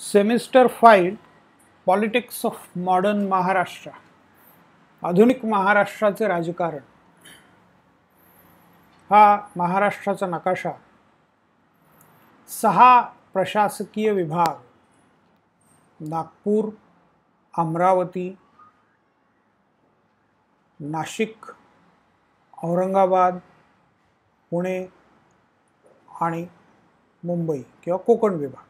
Semester 5 politics of modern Maharashtra, आधुनिक महाराष्ट्राचे राजकारण हा महाराष्ट्राचा नकाशा 6 प्रशासकीय विभाग नागपूर, अमरावती, नाशिक, औरंगाबाद, पुणे आणि मुंबई किंवा कोकण विभाग.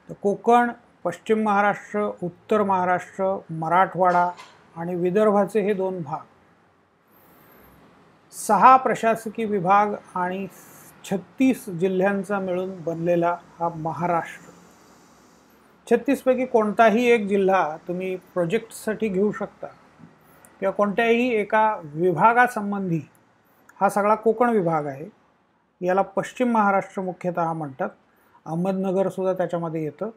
तर कोकण, पश्चिम महाराष्ट्र, उत्तर महाराष्ट्र, मराठवाडा आणि विदर्भाचे हे 2 भाग, 6 प्रशासकीय विभाग आणि 36 जिल्ह्यांचा मिळून बनलेला हा महाराष्ट्र. 36 पैकी कोणताही एक जिल्हा तुम्ही प्रोजेक्टसाठी घेऊ शकता किंवा कोणत्याही एका विभागासंबंधी हा सगळा कोकण विभाग आहे. याला पश्चिम महाराष्ट्र मुख्यतः म्हणतात. अहमदनगर सुद्धा त्याच्यामध्ये येतं.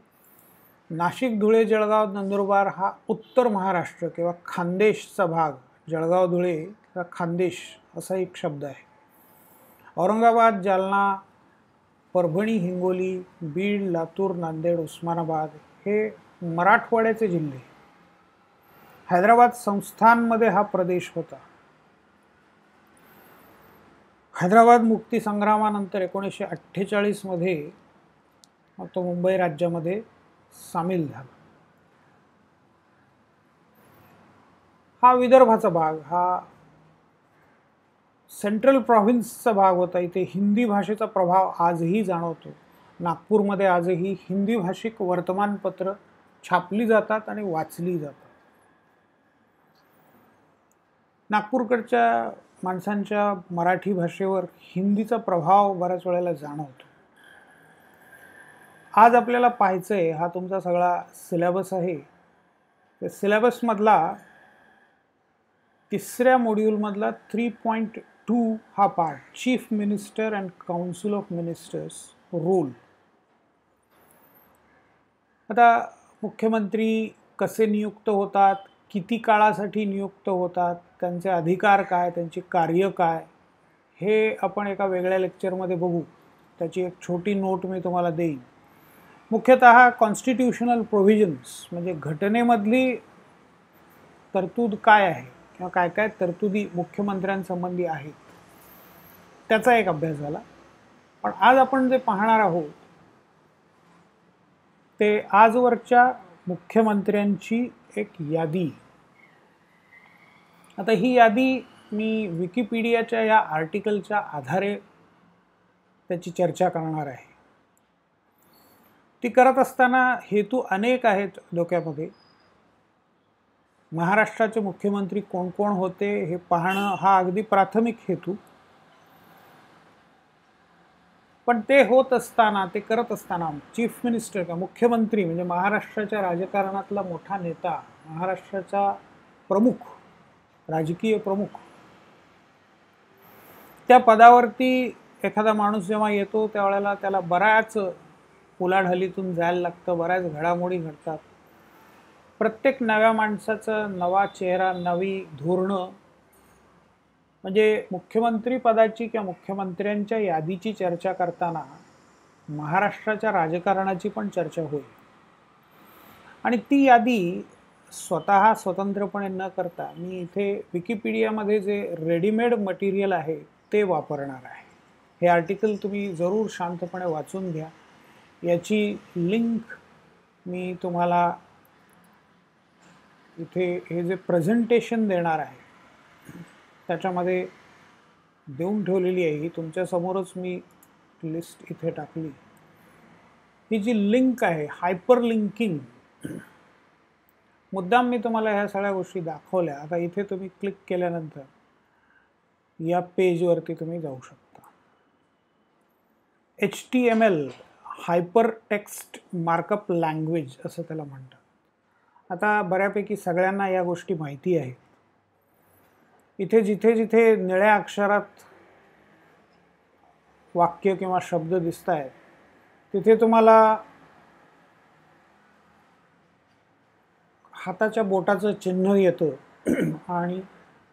नाशिक, धुळे, जळगाव, नंदुरबार हा उत्तर महाराष्ट्र किंवा खानदेशचा भाग. जळगाव, धुळे किंवा खानदेश असा एक शब्द आहे. औरंगाबाद, जालना, परभणी, हिंगोली, बीड, लातूर, नांदेड, उस्मानाबाद हे मराठवाड्याचे जिल्हे. हैदराबाद संस्थानमध्ये हा प्रदेश होता. हैदराबाद मुक्ती संग्रामानंतर 1948 मध्ये तो मुंबई राज्यामध्ये सामील झाला. हा विदर्भाचा भाग, हा सेंट्रल प्रोव्हिन्सचा भाग होता. इथे हिंदी भाषेचा प्रभाव आजही जाणवतो. नागपूरमध्ये आजही हिंदी भाषिक वर्तमानपत्र छापली जातात आणि वाचली जातात. नागपूरकडच्या माणसांच्या मराठी भाषेवर हिंदीचा प्रभाव बऱ्याच वेळेला जाणवतो. आज आपल्याला पाहायचं आहे, हा तुमचा सगळा सिलेबस आहे. त्या सिलेबसमधला 3ऱ्या मॉड्यूलमधला 3.2 हा part, chief minister and council of ministers role. आता मुख्यमंत्री कसे नियुक्त होतात, किती काळासाठी नियुक्त होतात, त्यांचे अधिकार काय, त्यांची कार्य काय, हे आपण एका वेगळ्या लेक्चरमध्ये बघू. त्याची एक छोटी नोट मी तुम्हाला देईन. मुख्यतः कॉन्स्टिट्यूशनल प्रोव्हिजन्स म्हणजे घटनेमधली तरतूद काय आहे किंवा काय काय तरतुदी मुख्यमंत्र्यांसंबंधी आहेत, त्याचा एक अभ्यास झाला. पण आज आपण जे पाहणार आहोत ते आजवरच्या मुख्यमंत्र्यांची एक यादी. आता ही यादी मी विकिपीडियाच्या या आर्टिकलच्या आधारे त्याची चर्चा करणार आहे. ती करत असताना हेतू अनेक आहेत डोक्यामध्ये. महाराष्ट्राचे मुख्यमंत्री कोण कोण होते हे पाहणं हा अगदी प्राथमिक हेतू. पण ते होत असताना, ते करत असताना चीफ मिनिस्टर का मुख्यमंत्री म्हणजे महाराष्ट्राच्या राजकारणातला मोठा नेता, महाराष्ट्राचा प्रमुख, राजकीय प्रमुख, त्या पदावरती एखादा माणूस जेव्हा येतो त्यावेळेला त्याला बऱ्याच उलाढालीतून जायला लागतं, बऱ्याच घडामोडी घडतात. प्रत्येक नव्या माणसाचं नवा चेहरा, नवी धोरणं. म्हणजे मुख्यमंत्री पदाची किंवा मुख्यमंत्र्यांच्या यादीची चर्चा करताना महाराष्ट्राच्या राजकारणाची पण चर्चा होईल. आणि ती यादी स्वतः स्वतंत्रपणे न करता मी इथे विकिपीडियामध्ये जे रेडीमेड मटेरियल आहे ते वापरणार आहे. हे आर्टिकल तुम्ही जरूर शांतपणे वाचून घ्या. याची लिंक मी तुम्हाला इथे हे जे प्रेझेंटेशन देणार आहे त्याच्यामध्ये देऊन ठेवलेली आहे. ही तुमच्यासमोरच मी लिस्ट इथे टाकली. ही जी लिंक आहे, हायपर लिंकिंग, मुद्दाम मी तुम्हाला ह्या सगळ्या गोष्टी दाखवल्या. आता इथे तुम्ही क्लिक केल्यानंतर या पेजवरती तुम्ही जाऊ शकता. HTML hyper text markup language असं त्याला म्हणतात. आता बऱ्यापैकी सगळ्यांना या गोष्टी माहिती आहेत. इथे जिथे जिथे निळ्या अक्षरात वाक्य किंवा शब्द दिसत आहेत तिथे तुम्हाला हाताच्या बोटाचं चिन्ह येतं आणि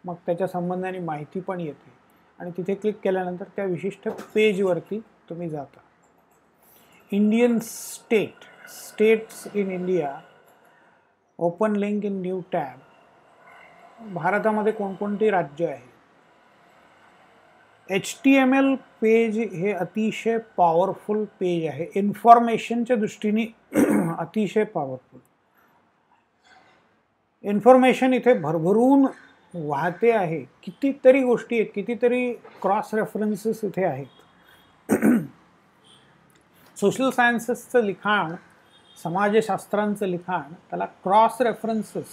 मग त्याच्या संबंधाने माहिती पण येते. आणि तिथे क्लिक केल्यानंतर त्या विशिष्ट पेजवरती तुम्ही जाता. Indian state states in India, open link in new tab. भारतामध्ये कोणकोणती राज्य आहे. HTML पेज हे अतिशय पॉवरफुल पेज आहे, इन्फॉर्मेशनच्या दृष्टीने अतिशय पॉवरफुल. इन्फॉर्मेशन इथे भरभरून वाहते आहे. कितीतरी गोष्टी आहेत, कितीतरी क्रॉस रेफरन्सेस इथे आहेत. सोशल सायन्सेसचं लिखाण, समाजशास्त्रांचं लिखाण, त्याला क्रॉस रेफरन्सेस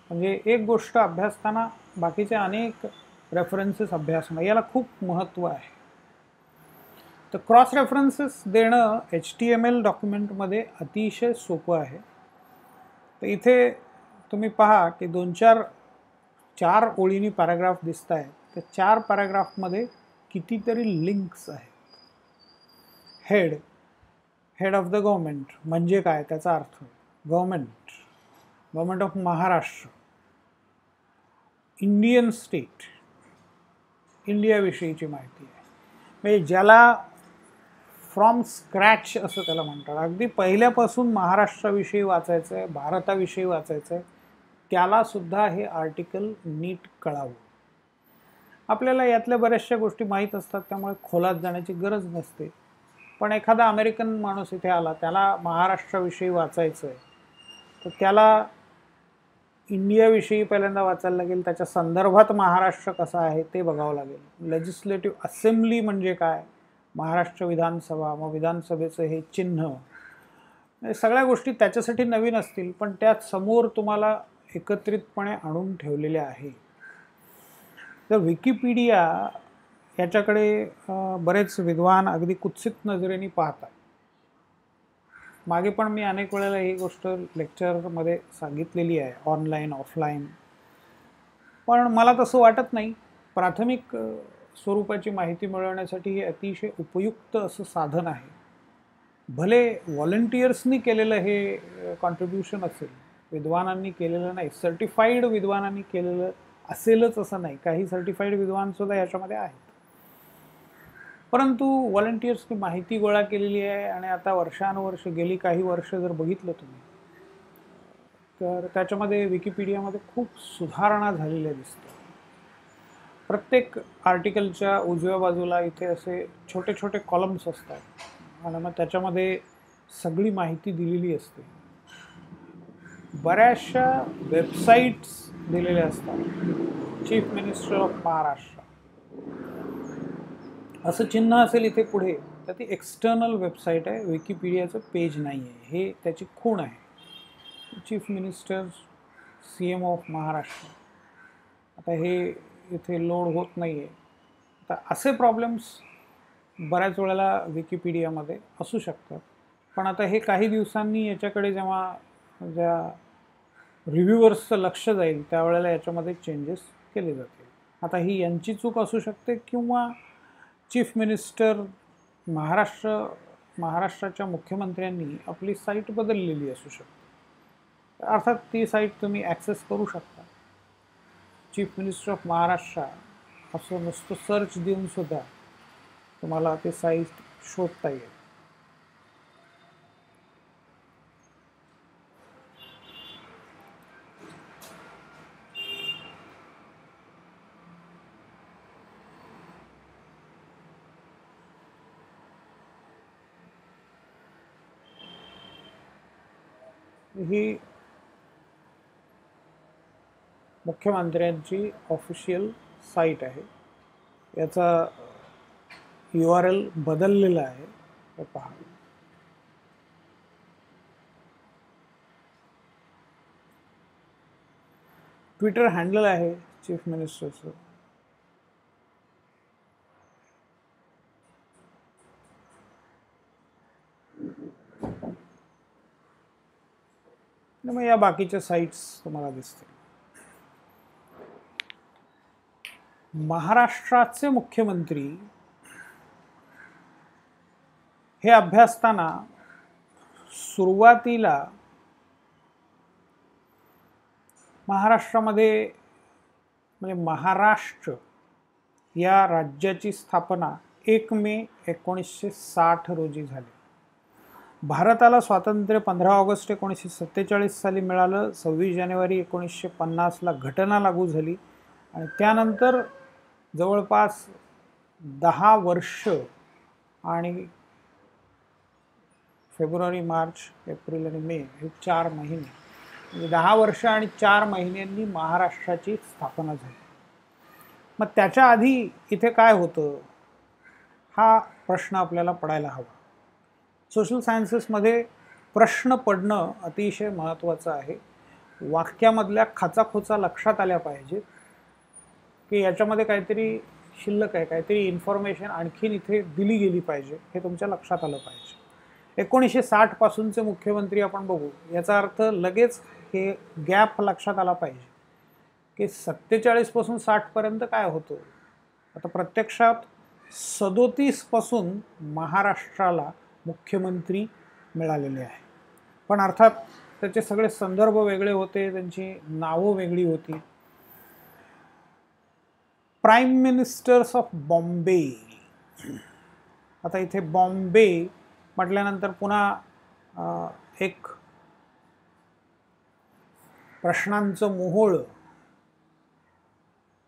म्हणजे एक गोष्ट अभ्यासताना बाकीचे अनेक रेफरन्सेस अभ्यासणं, याला खूप महत्त्व आहे. तर क्रॉस रेफरन्सेस देणं HTML डॉक्युमेंटमध्ये अतिशय सोपं आहे. तर इथे तुम्ही पहा की 4 ओळींनी पॅराग्राफ दिसत आहेत. त्या 4 पॅराग्राफमध्ये कितीतरी लिंक्स आहेत. हेड ऑफ द गव्हर्नमेंट म्हणजे काय, त्याचा अर्थ government of Maharashtra, Indian state, इंडियाविषयीची माहिती आहे. म्हणजे ज्याला फ्रॉम स्क्रॅच असं त्याला म्हणतात. अगदी पहिल्यापासून महाराष्ट्राविषयी वाचायचं आहे, भारताविषयी वाचायचं आहे, त्यालासुद्धा हे आर्टिकल नीट कळावं. आपल्याला यातल्या बऱ्याचशा गोष्टी माहीत असतात, त्यामुळे खोलात जाण्याची गरज नसते. पण एखादा अमेरिकन माणूस इथे आला, त्याला महाराष्ट्राविषयी वाचायचं आहे, तर त्याला इंडियाविषयी पहिल्यांदा वाचायला लागेल, त्याच्या संदर्भात महाराष्ट्र कसा आहे ते बघावं लागेल. लेजिस्लेटिव्ह असेंब्ली म्हणजे काय, महाराष्ट्र विधानसभा, मग विधानसभेचं हे चिन्ह, सगळ्या गोष्टी त्याच्यासाठी नवीन असतील, पण त्यात समोर तुम्हाला एकत्रितपणे आणून ठेवलेले आहे. तर विकिपीडिया याच्याकडे बरेच विद्वान अगदी कुत्सित नजरेने पाहतात. मागे पण मी अनेक वेळेला ही गोष्ट लेक्चरमध्ये सांगितलेली आहे, ऑनलाईन ऑफलाईन. पण मला तसं वाटत नाही. प्राथमिक स्वरूपाची माहिती मिळवण्यासाठी हे अतिशय उपयुक्त असं साधन आहे. भले व्हॉलंटियर्सनी केलेलं हे कॉन्ट्रीब्युशन असेल, विद्वानांनी केलेलं नाही, सर्टिफाईड विद्वानांनी केलेलं असेलच असं नाही, काही सर्टिफाईड विद्वानसुद्धा याच्यामध्ये आहेत. परंतु व्हॉलंटियर्सनी माहिती गोळा केलेली आहे आणि आता वर्षानुवर्ष, गेली काही वर्ष जर बघितलं तुम्ही, तर त्याच्यामध्ये विकिपीडियामध्ये खूप सुधारणा झालेल्या दिसतात. प्रत्येक आर्टिकलच्या उजव्या बाजूला इथे असे छोटे छोटे कॉलम्स असतात आणि मग त्याच्यामध्ये सगळी माहिती दिलेली असते. बऱ्याचशा वेबसाईट्स दिलेल्या असतात. चीफ मिनिस्टर ऑफ महाराष्ट्र असं चिन्ह असेल इथे पुढे, तर ती एक्सटर्नल वेबसाईट आहे, विकिपीडियाचं पेज नाही आहे. हे त्याची खूण आहे. Chief minister CM of Maharashtra. आता हे इथे लोड होत नाही आहे. आता असे प्रॉब्लेम्स बऱ्याच वेळेला विकिपीडियामध्ये असू शकतात. पण आता हे काही दिवसांनी याच्याकडे जेव्हा ज्या रिव्ह्यूअर्सचं लक्ष जाईल, त्यावेळेला याच्यामध्ये चेंजेस केले जातील. आता ही यांची चूक असू शकते किंवा चीफ मिनिस्टर महाराष्ट्राच्या मुख्यमंत्र्यांनी आपली साईट बदललेली असू शकते. अर्थात ती साईट तुम्ही ॲक्सेस करू शकता. चीफ मिनिस्टर ऑफ महाराष्ट्र असं नुसतं सर्च देऊन सुद्धा तुम्हाला ते साईट शोधता येईल. ही मुख्यमंत्र्यांची ऑफिशियल साईट आहे. याचा URL बदललेला आहे, हे पहा. ट्विटर हँडल आहे चीफ मिनिस्टरचं. मग या बाकीच्या साईट्स तुम्हाला दिसतील. महाराष्ट्राचे मुख्यमंत्री हे अभ्यासताना सुरुवातीला महाराष्ट्रामध्ये म्हणजे महाराष्ट्र या राज्याची स्थापना 1 मे 1960 रोजी झाली. भारताला स्वातंत्र्य 15 ऑगस्ट 1947 साली मिळालं. 26 जानेवारी 1950ला घटना लागू झाली आणि त्यानंतर जवळपास 10 वर्ष आणि फेब्रुवारी, मार्च, एप्रिल आणि मे हे 4 महिने, म्हणजे 10 वर्ष आणि 4 महिन्यांनी महाराष्ट्राची स्थापना झाली. मग त्याच्या आधी इथे काय होतं हा प्रश्न आपल्याला पडायला हवा. सोशल सायन्सेसमध्ये प्रश्न पडणं अतिशय महत्त्वाचं आहे. वाक्यामधल्या खाचाखोचा लक्षात आल्या पाहिजेत की याच्यामध्ये काहीतरी शिल्लक आहे, काहीतरी इन्फॉर्मेशन आणखीन इथे दिली गेली पाहिजे, हे तुमच्या लक्षात आलं पाहिजे. 1960 पासूनचे मुख्यमंत्री आपण बघू. याचा अर्थ लगेच हे गॅप लक्षात आला पाहिजे की 47 पासून 60 पर्यंत काय होतं. आता प्रत्यक्षात 37 पासून महाराष्ट्राला मुख्यमंत्री मिळालेले आहे, पण अर्थात त्याचे सगळे संदर्भ वेगळे होते, त्यांची नावं वेगळी होती. Prime ministers of Bombay. आता इथे बॉम्बे म्हटल्यानंतर पुन्हा एक प्रश्नांचं मोहोळ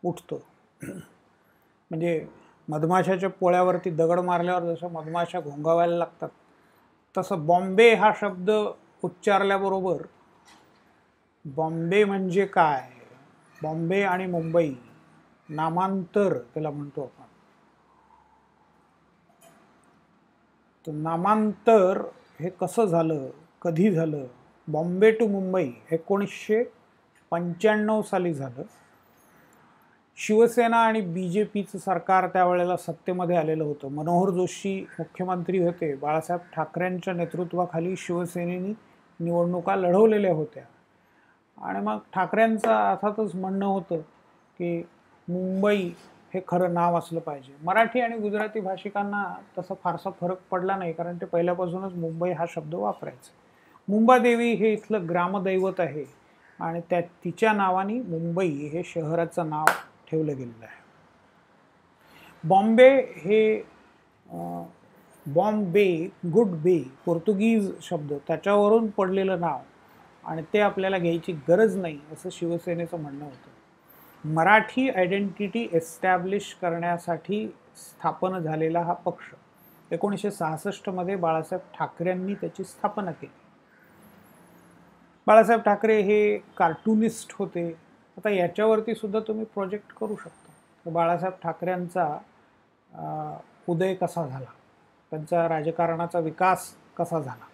उठतं. म्हणजे मधमाशाच्या पोळ्यावरती दगड मारल्यावर जसं मधमाशा घोंगावायला लागतात, तसं बॉम्बे हा शब्द उच्चारल्याबरोबर बॉम्बे म्हणजे काय, बॉम्बे आणि मुंबई नामांतर त्याला म्हणतो आपण. तर नामांतर हे कसं झालं, कधी झालं? बॉम्बे टू मुंबई 1995 साली झालं. शिवसेना आणि BJPचं सरकार त्यावेळेला सत्तेमध्ये आलेलं होतं. मनोहर जोशी मुख्यमंत्री होते. बाळासाहेब ठाकरेंच्या नेतृत्वाखाली शिवसेनेने निवडणुका लढवलेल्या होत्या आणि मग ठाकरेंचं अर्थातच म्हणणं होतं की मुंबई हे खरं नाव असलं पाहिजे. मराठी आणि गुजराती भाषिकांना तसं फारसा फरक पडला नाही, कारण ते पहिल्यापासूनच मुंबई हा शब्द वापरायचे. मुंबादेवी हे इथलं ग्रामदैवत आहे आणि तिच्या नावाने मुंबई हे शहराचं नाव ठेवलं गेलेलं आहे. बॉम्बे हे बॉम्बे, गुड बे, पोर्तुगीज शब्द, त्याच्यावरून पडलेलं नाव आणि ते आपल्याला घ्यायची गरज नाही असं शिवसेनेचं म्हणणं होतं. मराठी आयडेंटिटी एस्टॅब्लिश करण्यासाठी स्थापन झालेला हा पक्ष 1966 मध्ये बाळासाहेब ठाकरेंनी त्याची स्थापना केली. बाळासाहेब ठाकरे हे कार्टूनिस्ट होते. आता याच्यावरती सुद्धा तुम्ही प्रोजेक्ट करू शकता. बाळासाहेब ठाकरेंचा उदय कसा झाला, त्यांचा राजकारणाचा विकास कसा झाला,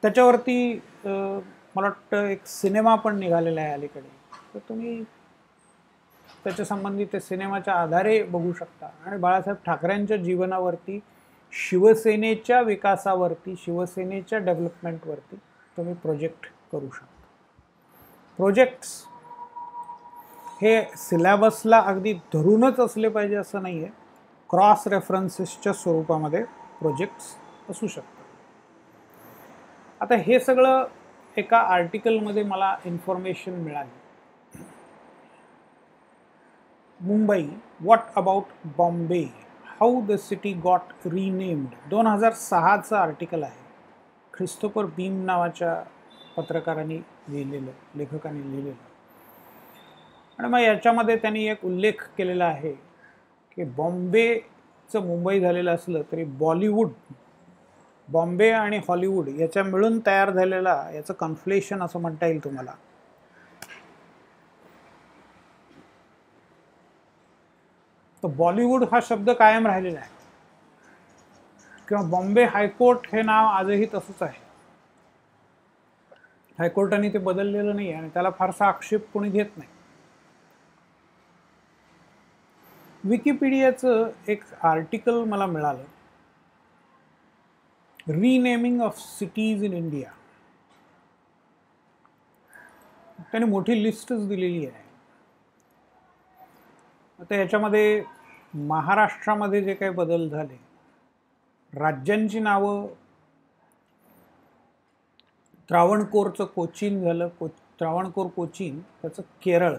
त्याच्यावरती मला वाटतं एक सिनेमा पण निघालेला आहे अलीकडे. तर तुम्ही त्याच्या संबंधी ते सिनेमाच्या आधारे बघू शकता आणि बाळासाहेब ठाकरेंच्या जीवनावरती, शिवसेनेच्या विकासावरती, शिवसेनेच्या डेव्हलपमेंटवरती तुम्ही प्रोजेक्ट करू शकता. प्रोजेक्ट्स हे सिलेबसला अगदी धरूनच असले पाहिजे असं नाही आहे. क्रॉस रेफरन्सेसच्या स्वरूपामध्ये प्रोजेक्ट्स असू शकतात. आता हे सगळं एका आर्टिकलमध्ये मला इन्फॉर्मेशन मिळाली. Mumbai, what about Bombay, how the city got renamed, 2006चं आर्टिकल आहे. ख्रिस्तोफर बीम नावाच्या पत्रकारांनी लिहिलेलं, लेखकांनी लिहिलेलं. आणि मग याच्यामध्ये त्यांनी एक उल्लेख केलेला आहे की बॉम्बेचं मुंबई झालेलं असलं तरी बॉलिवूड, बॉम्बे आणि हॉलिवूड याच्या मिळून तयार झालेला याचं कन्फ्लेशन असं म्हणता येईल तुम्हाला. तर बॉलिवूड हा शब्द कायम राहिलेला आहे किंवा बॉम्बे हायकोर्ट हे नाव आजही तसंच आहे. हायकोर्टाने ते बदललेलं नाही आणि त्याला फारसा आक्षेप कोणी घेत नाही. विकिपीडियाचं एक आर्टिकल मला मिळालं, renaming of cities in India. त्याने मोठी लिस्टच दिलेली आहे. आता याच्यामध्ये महाराष्ट्रामध्ये जे काही बदल झाले, राज्यांची नावं, त्रावणकोरचं कोचीन झालं, त्रावणकोर कोचीन, त्याचं केरळ.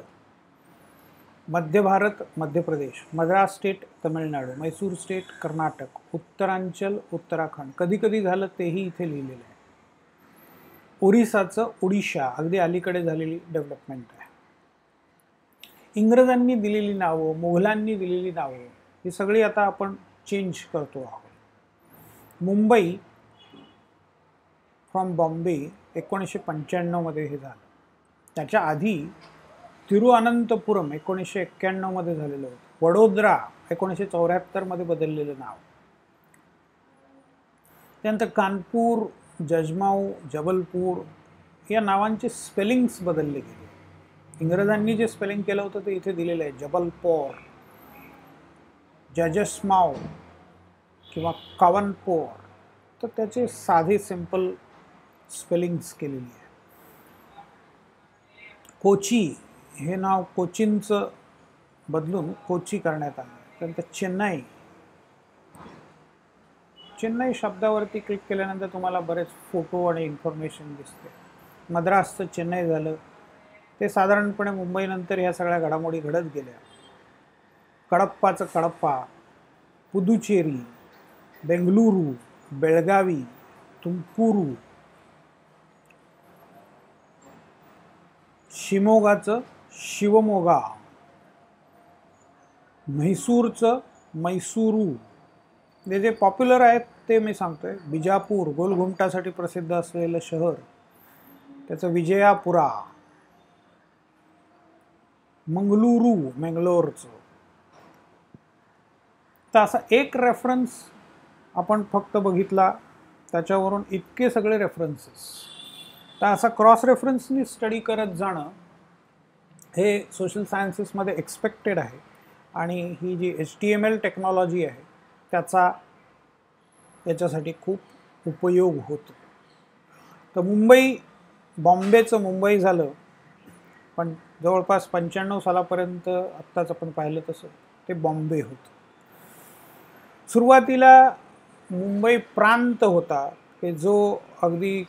मध्य भारत मध्य प्रदेश, मद्रास स्टेट तमिळनाडू, मैसूर स्टेट कर्नाटक, उत्तरांचल उत्तराखंड, कधी कधी झालं तेही इथे लिहिलेलं आहे. ओरिसाचं ओडिशा, अगदी अलीकडे झालेली डेव्हलपमेंट आहे. इंग्रजांनी दिलेली नावं, मुघलांनी दिलेली नावं ही सगळी आता आपण चेंज करतो आहोत. मुंबई फ्रॉम बॉम्बे 1995 मध्ये हे झालं. त्याच्या आधी तिरुअनंतपुरम 1991 मध्ये झालेलं होतं. वडोदरा 1974 मध्ये बदललेलं नाव. त्यानंतर कानपूर, जजमाऊ, जबलपूर या नावांचे स्पेलिंग्स बदलले गेले. इंग्रजांनी जे स्पेलिंग केलं होतं ते इथे दिलेलं आहे, जबलपूर, जजस्माऊ किंवा कावनपूर, तर त्याचे साधे सिंपल स्पेलिंग्स केलेली आहे. कोची हे नाव कोचीनचं बदलून कोची करण्यात आलं. त्यानंतर चेन्नई, चेन्नई शब्दावरती क्लिक केल्यानंतर तुम्हाला बरेच फोटो आणि इन्फॉर्मेशन दिसते. मद्रासचं चेन्नई झालं. ते साधारणपणे मुंबईनंतर ह्या सगळ्या घडामोडी घडत गेल्या. कडप्पाचं कडप्पा, पुदुचेरी, बेंगलुरू, बेळगावी, तुमकुरू, शिमोगाचं शिवमोगा, म्हैसूरचं मैसूरू. जे पॉप्युलर आहेत ते मी सांगतोय. बिजापूर, गोलघुमटासाठी प्रसिद्ध असलेलं शहर, त्याचं विजयापुरा. मंगलुरू, मंगलोरचं. तर असा एक रेफरन्स आपण फक्त बघितला, त्याच्यावरून इतके सगळे रेफरन्सेस. तर असा क्रॉस रेफरन्सनी स्टडी करत जाणं हे सोशल सायन्सेसमध्ये एक्सपेक्टेड आहे. आणि ही जी HTML टेक्नॉलॉजी आहे त्याचा याच्यासाठी खूप उपयोग होतो. तर मुंबई, बॉम्बेचं मुंबई झालं, पण जवळपास 95 सालापर्यंत आत्ताच आपण पाहिलं तसं ते बॉम्बे होतं. सुरुवातीला मुंबई प्रांत होता की जो अगदी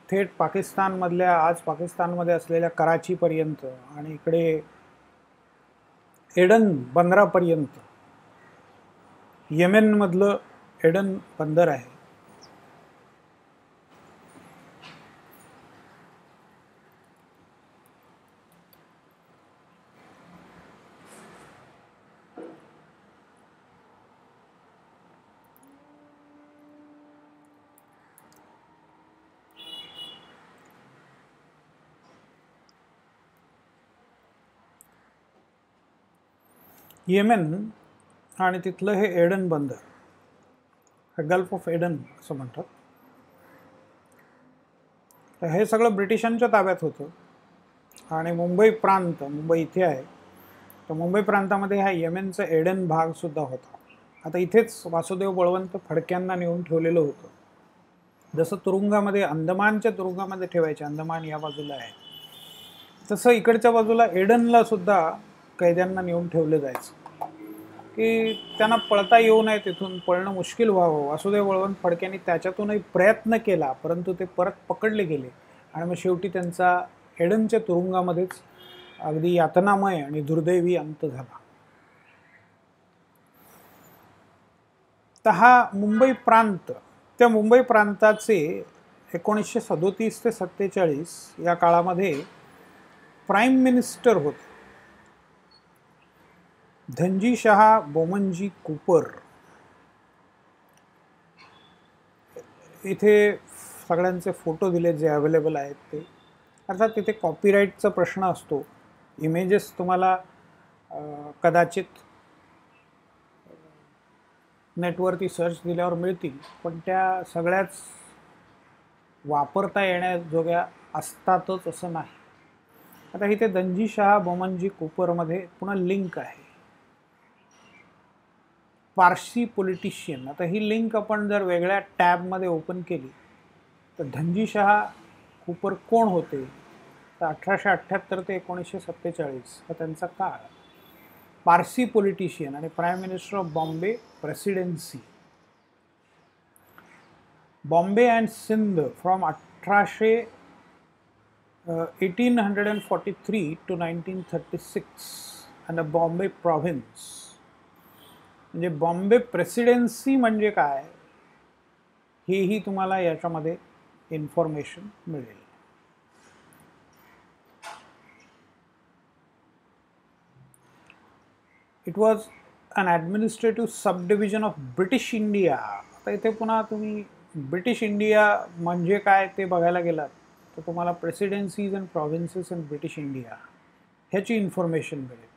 थेट पाकिस्तानमधल्या, आज पाकिस्तानमध्ये असलेल्या कराचीपर्यंत आणि इकडे एडन बंदरापर्यंत, येमेनमधलं एडन बंदर आहे. येमेन आणि तिथलं हे एडन बंदर, गल्फ ऑफ एडन असं म्हणतात. तर हे सगळं ब्रिटिशांच्या ताब्यात होतं. आणि मुंबई प्रांत, मुंबई इथे आहे, तर मुंबई प्रांतामध्ये हा येमेनचा एडन भाग सुद्धा होता. आता इथेच वासुदेव बळवंत फडक्यांना नेऊन ठेवलेलं होतं. जसं तुरुंगामध्ये, अंदमानच्या तुरुंगामध्ये ठेवायचे, अंदमान या बाजूला आहे, तसं इकडच्या बाजूला एडनला सुद्धा कैद्यांना नेऊन ठेवलं जायचं की त्यांना पळता येऊ नये, तिथून पळणं मुश्किल व्हावं. वासुदेव बळवंत फडक्यांनी त्याच्यातूनही प्रयत्न केला, परंतु ते परत पकडले गेले आणि मग शेवटी त्यांचा एडनच्या तुरुंगामध्येच अगदी यातनामय आणि दुर्दैवी अंत झाला. तर हा मुंबई प्रांत, त्या मुंबई प्रांताचे 1937 ते 47 या काळामध्ये प्राईम मिनिस्टर होते धनजी शाह बोमनजी कूपर. इथे सगळ्यांचे फोटो दिले जे अवेलेबल आहेत ते. अर्थात तिथे कॉपीराईटचा प्रश्न असतो. इमेजेस तुम्हाला कदाचित नेटवरती सर्च दिल्यावर मिळतील, पण त्या सगळ्याच वापरता येण्याजोग्या असतातच असं नाही. आता इथे धनजी शाह बोमनजी कूपरमध्ये पुन्हा लिंक आहे, पारसी पॉलिटिशियन. आता ही लिंक आपण जर वेगळ्या टॅबमध्ये ओपन केली तर धनजी शाह कूपर कोण होते, तर 1878 ते 1947 हा त्यांचा काळ. पारसी पॉलिटिशियन आणि prime minister of Bombay presidency. Bombay and Sindh from 1843 to 1936 and the Bombay Province. म्हणजे बॉम्बे प्रेसिडेन्सी म्हणजे काय हेही तुम्हाला याच्यामध्ये इन्फॉर्मेशन मिळेल. It was an administrative subdivision of British India. आता इथे पुन्हा तुम्ही ब्रिटिश इंडिया म्हणजे काय ते बघायला गेलात तर तुम्हाला प्रेसिडेन्सीज अँड प्रॉव्हिन्सेस इन ब्रिटिश इंडिया ह्याची इन्फॉर्मेशन मिळेल.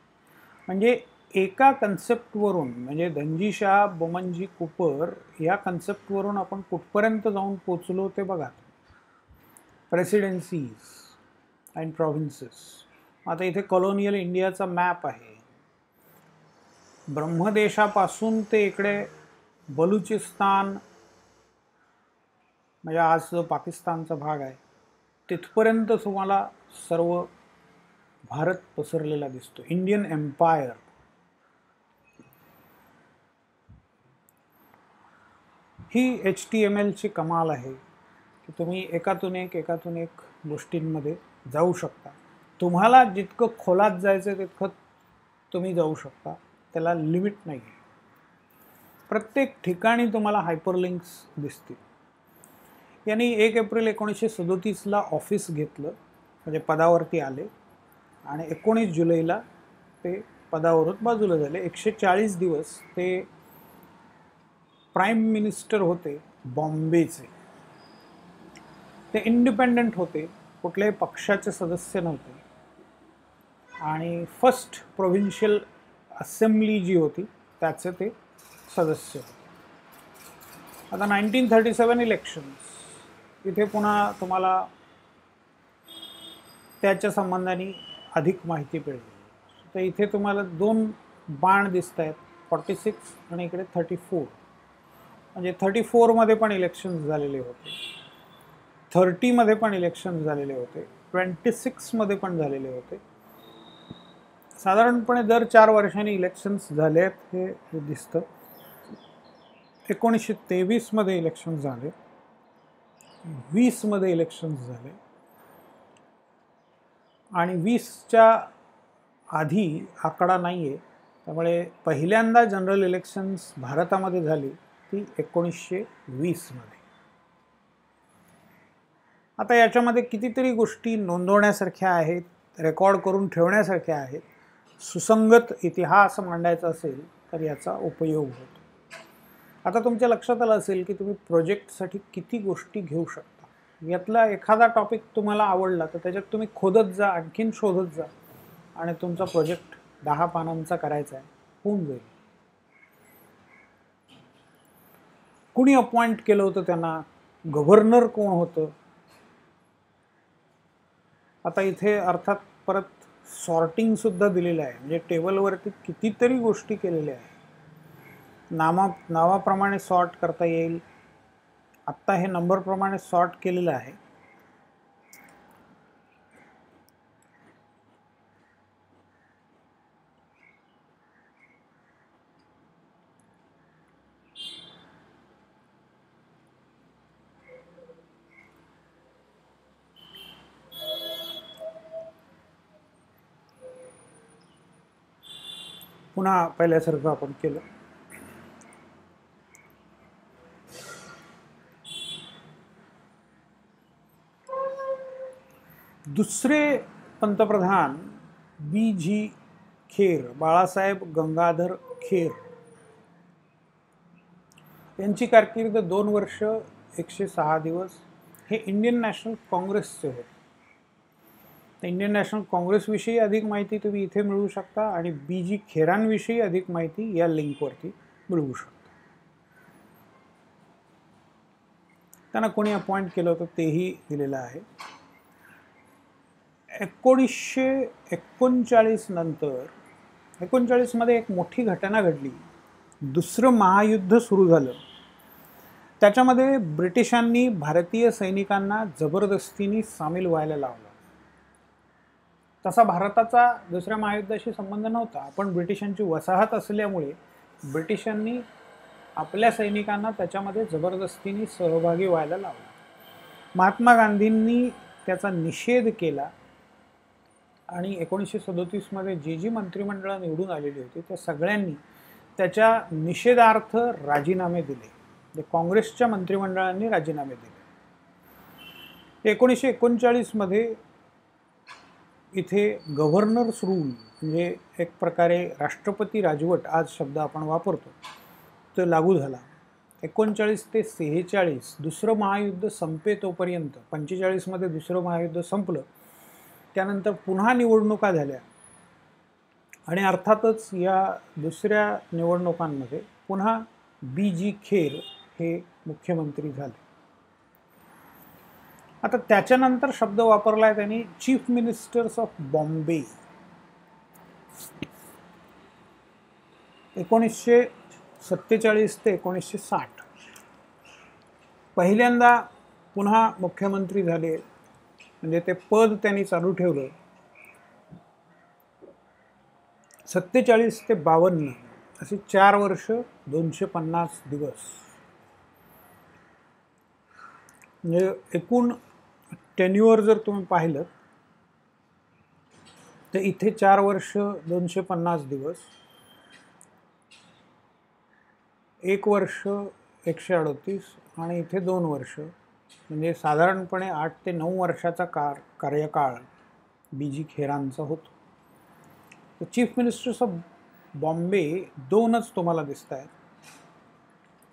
म्हणजे एका कन्सेप्टवरून म्हणजे धनजीशाह बोमनजी कुपर या कन्सेप्टवरून आपण कुठपर्यंत जाऊन पोचलो ते बघा. प्रेसिडेन्सीज अँड प्रॉव्हिन्सेस. आता इथे कॉलोनियल इंडियाचा मॅप आहे. ब्रह्मदेशापासून ते इकडे बलुचिस्तान म्हणजे आज जो पाकिस्तानचा भाग आहे तिथपर्यंत तुम्हाला सर्व भारत पसरलेला दिसतो. Indian empire. ही HTMLची कमाल आहे की तुम्ही एकातून एक गोष्टींमध्ये जाऊ शकता. तुम्हाला जितकं खोलात जायचं तितकं तुम्ही जाऊ शकता. त्याला लिमिट नाही आहे. प्रत्येक ठिकाणी तुम्हाला हायपरलिंक्स दिसतील. यांनी 1 एप्रिल 1937ला ऑफिस घेतलं म्हणजे पदावरती आले आणि 19 जुलैला ते पदावरून बाजूला झाले. 140 दिवस ते प्राईम मिनिस्टर होते बॉम्बेचे. ते इंडिपेंडंट होते, कुठल्याही पक्षाचे सदस्य नव्हते आणि फर्स्ट प्रोव्हिन्शियल असेंब्ली जी होती त्याचे ते सदस्य होते. आता 1937 इलेक्शन्स. इथे पुन्हा तुम्हाला त्याच्या संबंधाने अधिक माहिती मिळेल. तर इथे तुम्हाला 2 बाण दिसत आहेत, 46 आणि इकडे 34. म्हणजे 34मध्ये पण इलेक्शन्स झालेले होते, 30मध्ये पण इलेक्शन्स झालेले होते, 26मध्ये पण झालेले होते. साधारणपणे दर 4 वर्षांनी इलेक्शन्स झाले आहेत हे दिसतं. 1923मध्ये इलेक्शन्स झाले, 20मध्ये इलेक्शन्स झाले आणि 20च्या आधी आकडा नाही आहे. त्यामुळे पहिल्यांदा जनरल इलेक्शन्स भारतामध्ये झाली ती 1920मध्ये. आता याच्यामध्ये कितीतरी गोष्टी नोंदवण्यासारख्या आहेत, रेकॉर्ड करून ठेवण्यासारख्या आहेत. सुसंगत इतिहास मांडायचा असेल तर याचा उपयोग होतो. आता तुमच्या लक्षात आलं असेल की तुम्ही प्रोजेक्टसाठी किती गोष्टी घेऊ शकता. यातला एखादा टॉपिक तुम्हाला आवडला तर त्याच्यात तुम्ही खोदत जा, आणखीन शोधत जा आणि तुमचा प्रोजेक्ट 10 पानांचा करायचा आहे, होऊन जाईल. कुणी अपॉइंट केलं होतं त्यांना, गव्हर्नर कोण होतं. आता इथे अर्थात परत सॉर्टिंग सुद्धा दिलेलं आहे. म्हणजे टेबलवरती कितीतरी गोष्टी केलेल्या आहेत. नावाप्रमाणे सॉर्ट करता येईल. आत्ता हे नंबरप्रमाणे सॉर्ट केलेलं आहे. पुन्हा पहिल्यासारखं आपण केलं. दुसरे पंतप्रधान BG खेर, बाळासाहेब गंगाधर खेर यांची कारकीर्द 2 वर्ष 106 दिवस हे इंडियन नॅशनल काँग्रेसचे होते. तर इंडियन नॅशनल काँग्रेसविषयी अधिक माहिती तुम्ही इथे मिळवू शकता आणि BG खेरांविषयी अधिक माहिती या लिंकवरती मिळवू शकता. त्यांना कोणी अपॉइंट केलं होतं तेही दिलेलं आहे. 1939 नंतर 1939मध्ये एक मोठी घटना घडली. दुसरं महायुद्ध सुरू झालं. त्याच्यामध्ये ब्रिटिशांनी भारतीय सैनिकांना जबरदस्तीने सामील व्हायला लावलं. तसा भारताचा दुसऱ्या महायुद्धाशी संबंध नव्हता, पण ब्रिटिशांची वसाहत असल्यामुळे ब्रिटिशांनी आपल्या सैनिकांना त्याच्यामध्ये जबरदस्तीने सहभागी व्हायला लावलं. महात्मा गांधींनी त्याचा निषेध केला आणि 1937मध्ये जी मंत्रिमंडळ निवडून आलेली होती त्या सगळ्यांनी त्याच्या निषेधार्थ राजीनामे दिले. म्हणजे काँग्रेसच्या मंत्रिमंडळांनी राजीनामे दिले. 1939मध्ये इथे गव्हर्नर्स रूल म्हणजे एक प्रकारे राष्ट्रपती राजवट, आज शब्द आपण वापरतो, तो लागू झाला. 39 ते 46 दुसरं महायुद्ध संपे तोपर्यंत, 45मध्ये दुसरं महायुद्ध संपलं, त्यानंतर पुन्हा निवडणुका झाल्या आणि अर्थातच या दुसऱ्या निवडणुकांमध्ये पुन्हा BG खेर हे मुख्यमंत्री झाले. आता त्याच्यानंतर शब्द वापरलाय त्यांनी चीफ मिनिस्टर्स ऑफ बॉम्बे. 1947 ते 1960 पहिल्यांदा पुन्हा मुख्यमंत्री झाले, म्हणजे ते पद त्यांनी चालू ठेवलं. 47 ते 52 अशी 4 वर्ष 250 दिवस, म्हणजे एकूण टेन्युअर जर तुम्ही पाहिलं तर इथे 4 वर्ष 250 दिवस, 1 वर्ष 138 आणि इथे 2 वर्ष, म्हणजे साधारणपणे 8 ते 9 वर्षाचा कार्यकाळ BG खेरांचा होतो. तर चीफ मिनिस्टर्स ऑफ बॉम्बे दोनच तुम्हाला दिसत आहेत.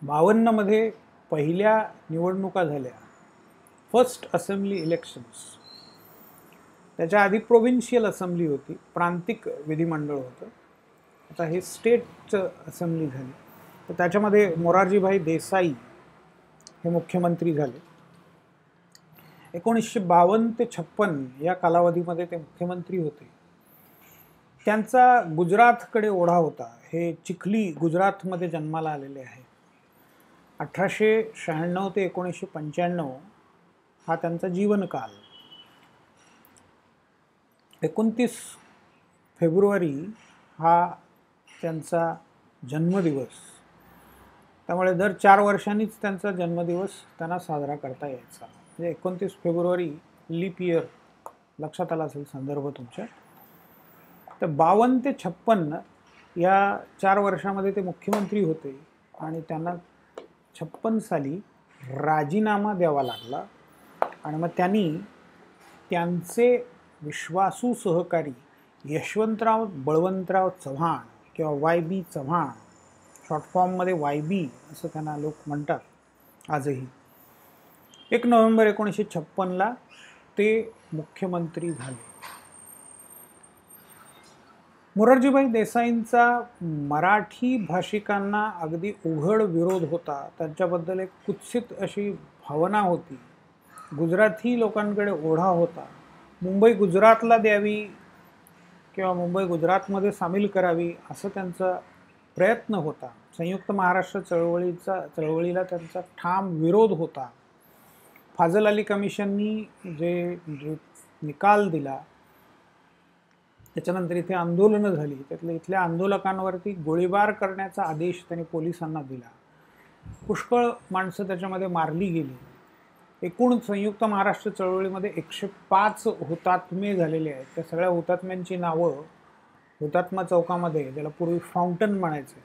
52मध्ये पहिल्या निवडणुका झाल्या, फर्स्ट असेंब्ली इलेक्शन्स. त्याच्या आधी प्रोव्हिन्शियल असेंब्ली होती, प्रांतिक विधिमंडळ होतं. आता हे स्टेटचं असेंब्ली झाली. तर त्याच्यामध्ये मोरारजीभाई देसाई हे मुख्यमंत्री झाले. 1952 ते 56 या कालावधीमध्ये ते मुख्यमंत्री होते. त्यांचा गुजरातकडे ओढा होता. हे चिखली गुजरातमध्ये जन्माला आलेले आहे. 1896 ते 1995 हा त्यांचा जीवनकाल. 29 फेब्रुवारी हा त्यांचा जन्मदिवस. त्यामुळे दर 4 वर्षांनीच त्यांचा जन्मदिवस त्यांना साजरा करता यायचा. म्हणजे 29 फेब्रुवारी लीप इयर लक्षात आला असेल संदर्भ तुमच्या. तर 52 ते 56 या 4 वर्षामध्ये ते मुख्यमंत्री होते आणि त्यांना 56 साली राजीनामा द्यावा लागला. आणि मग त्यांनी त्यांचे विश्वासू सहकारी यशवंतराव बळवंतराव चव्हाण किंवा YB चव्हाण, शॉर्ट फॉर्ममध्ये YB असं त्यांना लोक म्हणतात आजही, 1 नोव्हेंबर 1956ला ते मुख्यमंत्री झाले. मोरारजीभाई देसाईंचा मराठी भाषिकांना अगदी उघड विरोध होता. त्यांच्याबद्दल एक कुत्सित अशी भावना होती. गुजराती लोकांकडे ओढा होता. मुंबई गुजरातला द्यावी किंवा मुंबई गुजरातमध्ये सामील करावी असं त्यांचा प्रयत्न होता. संयुक्त महाराष्ट्र चळवळीला त्यांचा ठाम विरोध होता. फाजल अली कमिशननी जे निकाल दिला त्याच्यानंतर इथे आंदोलनं झाली. त्यातल्या इथल्या आंदोलकांवरती गोळीबार करण्याचा आदेश त्यांनी पोलिसांना दिला. पुष्कळ माणसं त्याच्यामध्ये मारली गेली. एकूण संयुक्त महाराष्ट्र चळवळीमध्ये 105 हुतात्मे झालेले आहेत. त्या सगळ्या हुतात्म्यांची नावं हुतात्मा चौकामध्ये, ज्याला पूर्वी फाउंटन म्हणायचे,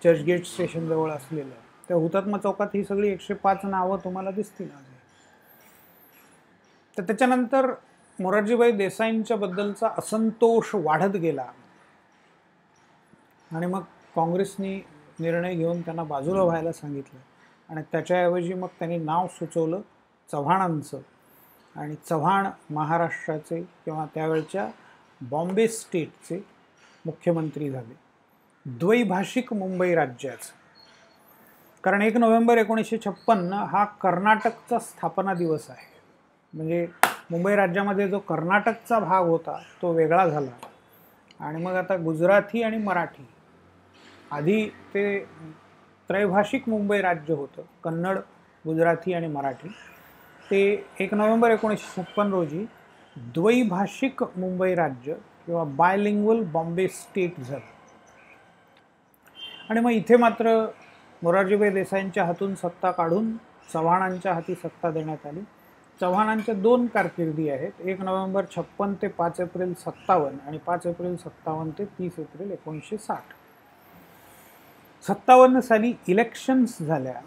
चर्चगेट स्टेशनजवळ असलेलं, त्या हुतात्मा चौकात ही सगळी 105 नावं तुम्हाला दिसतील. तर त्याच्यानंतर मोरारजीभाई देसाईंच्या बद्दलचा असंतोष वाढत गेला आणि मग काँग्रेसनी निर्णय घेऊन त्यांना बाजूला व्हायला सांगितलं आणि त्याच्याऐवजी मग त्यांनी नाव सुचवलं चव्हाणांचं आणि चव्हाण महाराष्ट्राचे किंवा त्यावेळच्या बॉम्बे स्टेटचे मुख्यमंत्री झाले, द्वैभाषिक मुंबई राज्याचं. कारण 1 नोव्हेंबर 1956 हा कर्नाटकचा स्थापना दिवस आहे. म्हणजे मुंबई राज्यामध्ये जो कर्नाटकचा भाग होता तो वेगळा झाला आणि मग आता गुजराती आणि मराठी, आधी ते त्रैभाषिक मुंबई राज्य होतं, कन्नड, गुजराती आणि मराठी. ते 1 नोव्हेंबर 1956 रोजी द्वैभाषिक मुंबई राज्य किंवा बायलिंग्वल बॉम्बे स्टेट झालं. आणि मग इथे मात्र मोरारजीभाई देसाईंच्या हातून सत्ता काढून चव्हाणांच्या हाती सत्ता देण्यात आली. चव्हाणांच्या दोन कारकिर्दी आहेत, 1 नोव्हेंबर 56 ते 5 एप्रिल 57 आणि 5 एप्रिल 57 ते 30 एप्रिल 1960. 57 साली इलेक्शन्स झाल्या,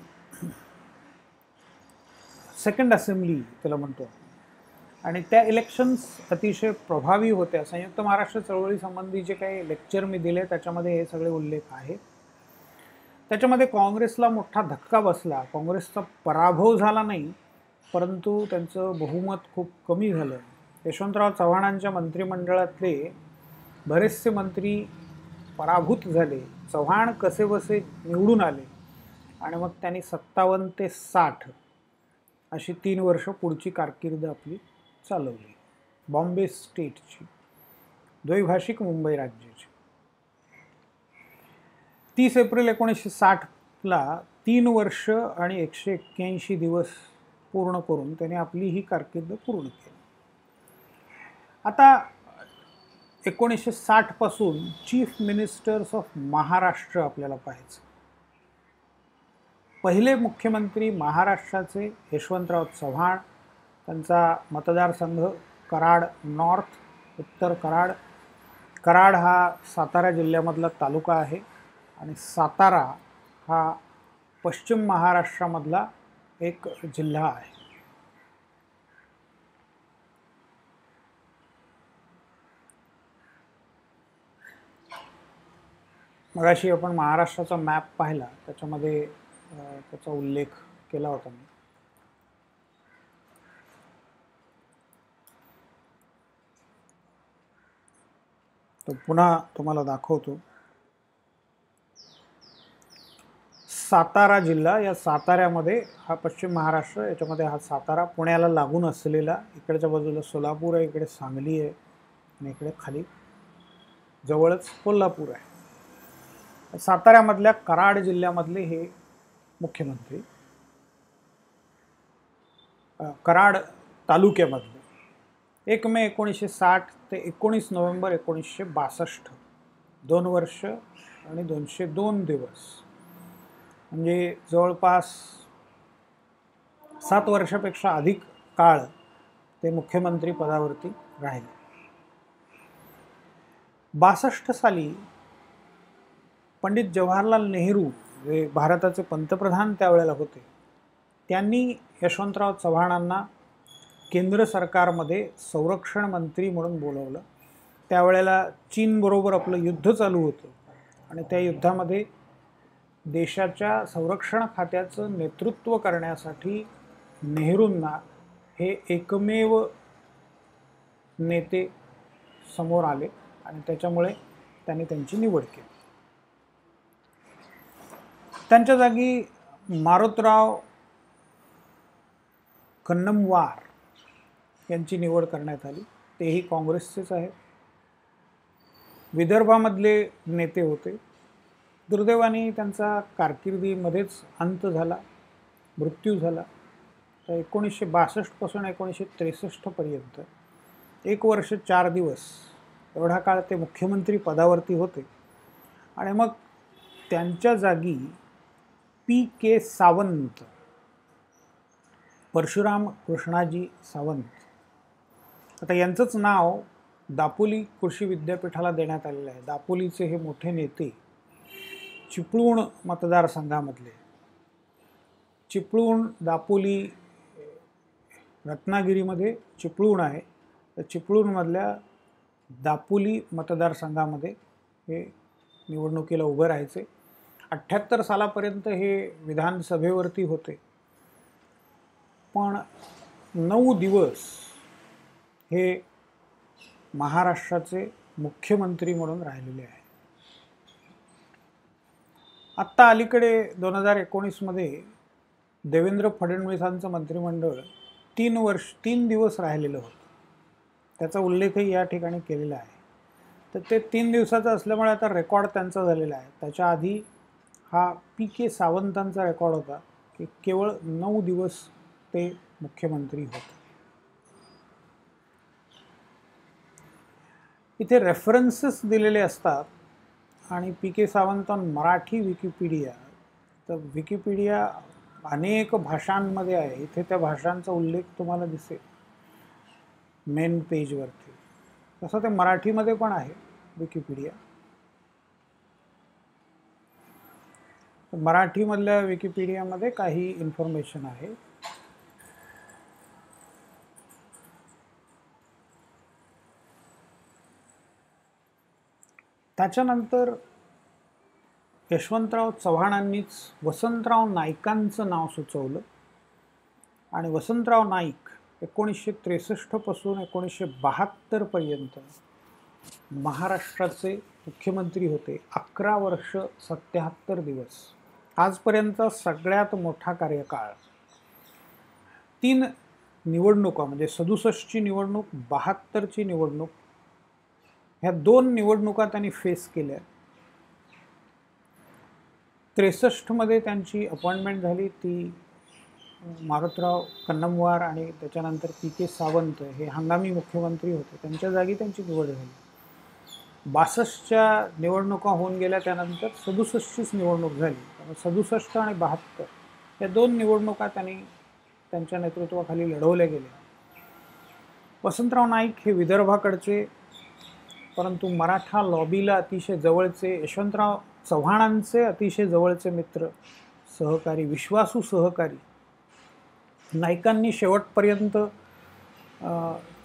सेकंड असेंब्ली त्याला म्हणतो, आणि त्या इलेक्शन्स अतिशय प्रभावी होत्या. संयुक्त महाराष्ट्र चळवळीसंबंधी जे काही लेक्चर मी दिले त्याच्यामध्ये हे सगळे उल्लेख आहेत. त्याच्यामध्ये काँग्रेसला मोठा धक्का बसला. काँग्रेसचा पराभव झाला नाही, परंतु त्यांचं बहुमत खूप कमी झालं. यशवंतराव चव्हाणांच्या मंत्रिमंडळातले बरेचसे मंत्री पराभूत झाले. चव्हाण कसेबसे निवडून आले आणि मग त्यांनी 57 ते 60 अशी 3 वर्ष पुढची कारकीर्द आपली चालवली. बॉम्बे स्टेटची, द्वैभाषिक मुंबई राज्याची. 30 एप्रिल 1960ला 3 वर्ष आणि 181 दिवस पूर्ण करून त्याने आपली ही कारकीर्द पूर्ण केली. आता 1960 पासून चीफ मिनिस्टर्स ऑफ महाराष्ट्र आपल्याला पाहायचं. पहिले मुख्यमंत्री महाराष्ट्राचे यशवंतराव चव्हाण. त्यांचा मतदारसंघ कराड नॉर्थ, उत्तर कराड. कराड हा सातारा जिल्ह्यामधला तालुका आहे आणि सातारा हा पश्चिम महाराष्ट्रामधला एक जिल्हा आहे. मगाशी आपण महाराष्ट्राचा मॅप पाहिला, त्याच्यामध्ये त्याचा उल्लेख केला होता मी. तो पुन्हा तुम्हाला दाखवतो. सातारा जिल्हा, या साताऱ्यामध्ये हा पश्चिम महाराष्ट्र, याच्यामध्ये हा सातारा, पुण्याला लागून असलेला, इकडच्या बाजूला सोलापूर आहे, इकडे सांगली आहे आणि इकडे खाली जवळच कोल्हापूर आहे. साताऱ्यामधल्या कराड जिल्ह्यामधले हे मुख्यमंत्री, कराड तालुक्यामधले. 1 मे 1960 ते 19 नोव्हेंबर 1962, 2 वर्ष आणि 202 दिवस, म्हणजे जवळपास 7 वर्षापेक्षा अधिक काळ ते मुख्यमंत्री पदावरती राहिले. 62 साली पंडित जवाहरलाल नेहरू, जे भारताचे पंतप्रधान त्यावेळेला होते, त्यांनी यशवंतराव चव्हाणांना केंद्र सरकारमध्ये संरक्षण मंत्री म्हणून बोलवलं. त्यावेळेला चीनबरोबर आपलं युद्ध चालू होतं आणि त्या युद्धामध्ये देशाच्या संरक्षण खात्याचं नेतृत्व करण्यासाठी नेहरूंना हे एकमेव नेते समोर आले आणि त्याच्यामुळे त्यांनी त्यांची निवड केली. त्यांच्या जागी मारोतराव कन्नमवार यांची निवड करण्यात आली. तेही काँग्रेसचेच आहेत. विदर्भामधले नेते होते. दुर्दैवाने त्यांचा कारकिर्दीमध्येच अंत झाला, मृत्यू झाला. तर 1962 पासून 1963 पर्यंत 1 वर्ष 4 दिवस एवढा काळ ते मुख्यमंत्री पदावरती होते. आणि मग त्यांच्या जागी P.K. सावंत, परशुराम कृष्णाजी सावंत, आता यांचंच नाव दापोली कृषी विद्यापीठाला देण्यात आलेलं आहे. दापोलीचे हे मोठे नेते चिपळूण मतदारसंघामधले. चिपळूण, दापोली, रत्नागिरीमध्ये चिपळूण आहे, तर चिपळूणमधल्या दापोली मतदारसंघामध्ये हे निवडणुकीला उभं राहायचे. 78 सालापर्यंत हे विधानसभेवरती होते, पण 9 दिवस हे महाराष्ट्राचे मुख्यमंत्री म्हणून राहिलेले आहे. आत्ता अलीकडे 2019 मध्ये देवेंद्र फडणवीसांचं मंत्रिमंडळ 3 दिवस राहिलेलं होतं. त्याचा उल्लेखही या ठिकाणी केलेला आहे. तर ते 3 दिवसाचं असल्यामुळे आता रेकॉर्ड त्यांचा झालेला आहे. त्याच्या आधी हा P.K. सावंतांचा रेकॉर्ड होता की केवळ 9 दिवस ते मुख्यमंत्री होते. इथे रेफरन्सेस दिलेले असतात आणि P.K. Sawant on Marathi Wikipedia. तर विकिपीडिया अनेक भाषांमध्ये आहे. इथे त्या भाषांचा उल्लेख तुम्हाला दिसेल मेन पेजवरती. तसं ते मराठीमध्ये पण आहे विकिपीडिया. मराठीमधल्या विकिपीडियामध्ये काही इन्फॉर्मेशन आहे. त्याच्यानंतर यशवंतराव चव्हाणांनीच वसंतराव नाईकांचं नाव सुचवलं आणि वसंतराव नाईक 1963 पासून 1972 पर्यंत महाराष्ट्राचे मुख्यमंत्री होते. 11 वर्ष 77 दिवस. आजपर्यंत सगळ्यात मोठा कार्यकाळ. 3 निवडणुका म्हणजे 67ची निवडणूक, 72ची निवडणूक, ह्या 2 निवडणुका त्यांनी फेस केल्या. 63 मध्ये त्यांची अपॉइंटमेंट झाली, ती मारुतराव कन्नमवार आणि त्याच्यानंतर पी.के. सावंत हे हंगामी मुख्यमंत्री होते, त्यांच्या जागी त्यांची निवड झाली. 62च्या निवडणुका होऊन गेल्या, त्यानंतर 67चीच निवडणूक झाली. 67 आणि 72 या 2 निवडणुका त्यांनी त्यांच्या नेतृत्वाखाली लढवल्या गेल्या. वसंतराव नाईक हे विदर्भाकडचे परंतु मराठा लॉबीला अतिशय जवळचे, यशवंतराव चव्हाणांचे अतिशय जवळचे मित्र, सहकारी, विश्वासू सहकारी. नाईकांनी शेवटपर्यंत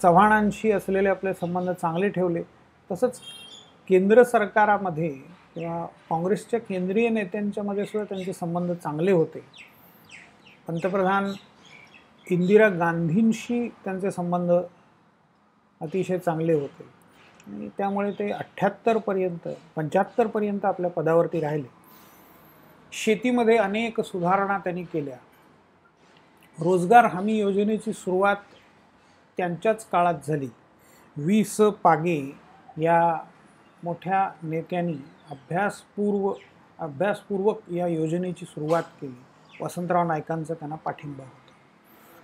चव्हाणांशी असलेले आपले संबंध चांगले ठेवले. तसंच केंद्र सरकारामध्ये किंवा काँग्रेसच्या केंद्रीय नेत्यांच्यामध्ये सुद्धा त्यांचे संबंध चांगले होते. पंतप्रधान इंदिरा गांधींशी त्यांचे संबंध अतिशय चांगले होते आणि त्यामुळे ते 75 पर्यंत आपल्या पदावरती राहिले. शेतीमध्ये अनेक सुधारणा त्यांनी केल्या. रोजगार हमी योजनेची सुरुवात त्यांच्याच काळात झाली. वी.स. पागे या मोठ्या नेत्यांनी अभ्यासपूर्वक या योजनेची सुरुवात केली. वसंतराव नाईकांचा त्यांना पाठिंबा होता.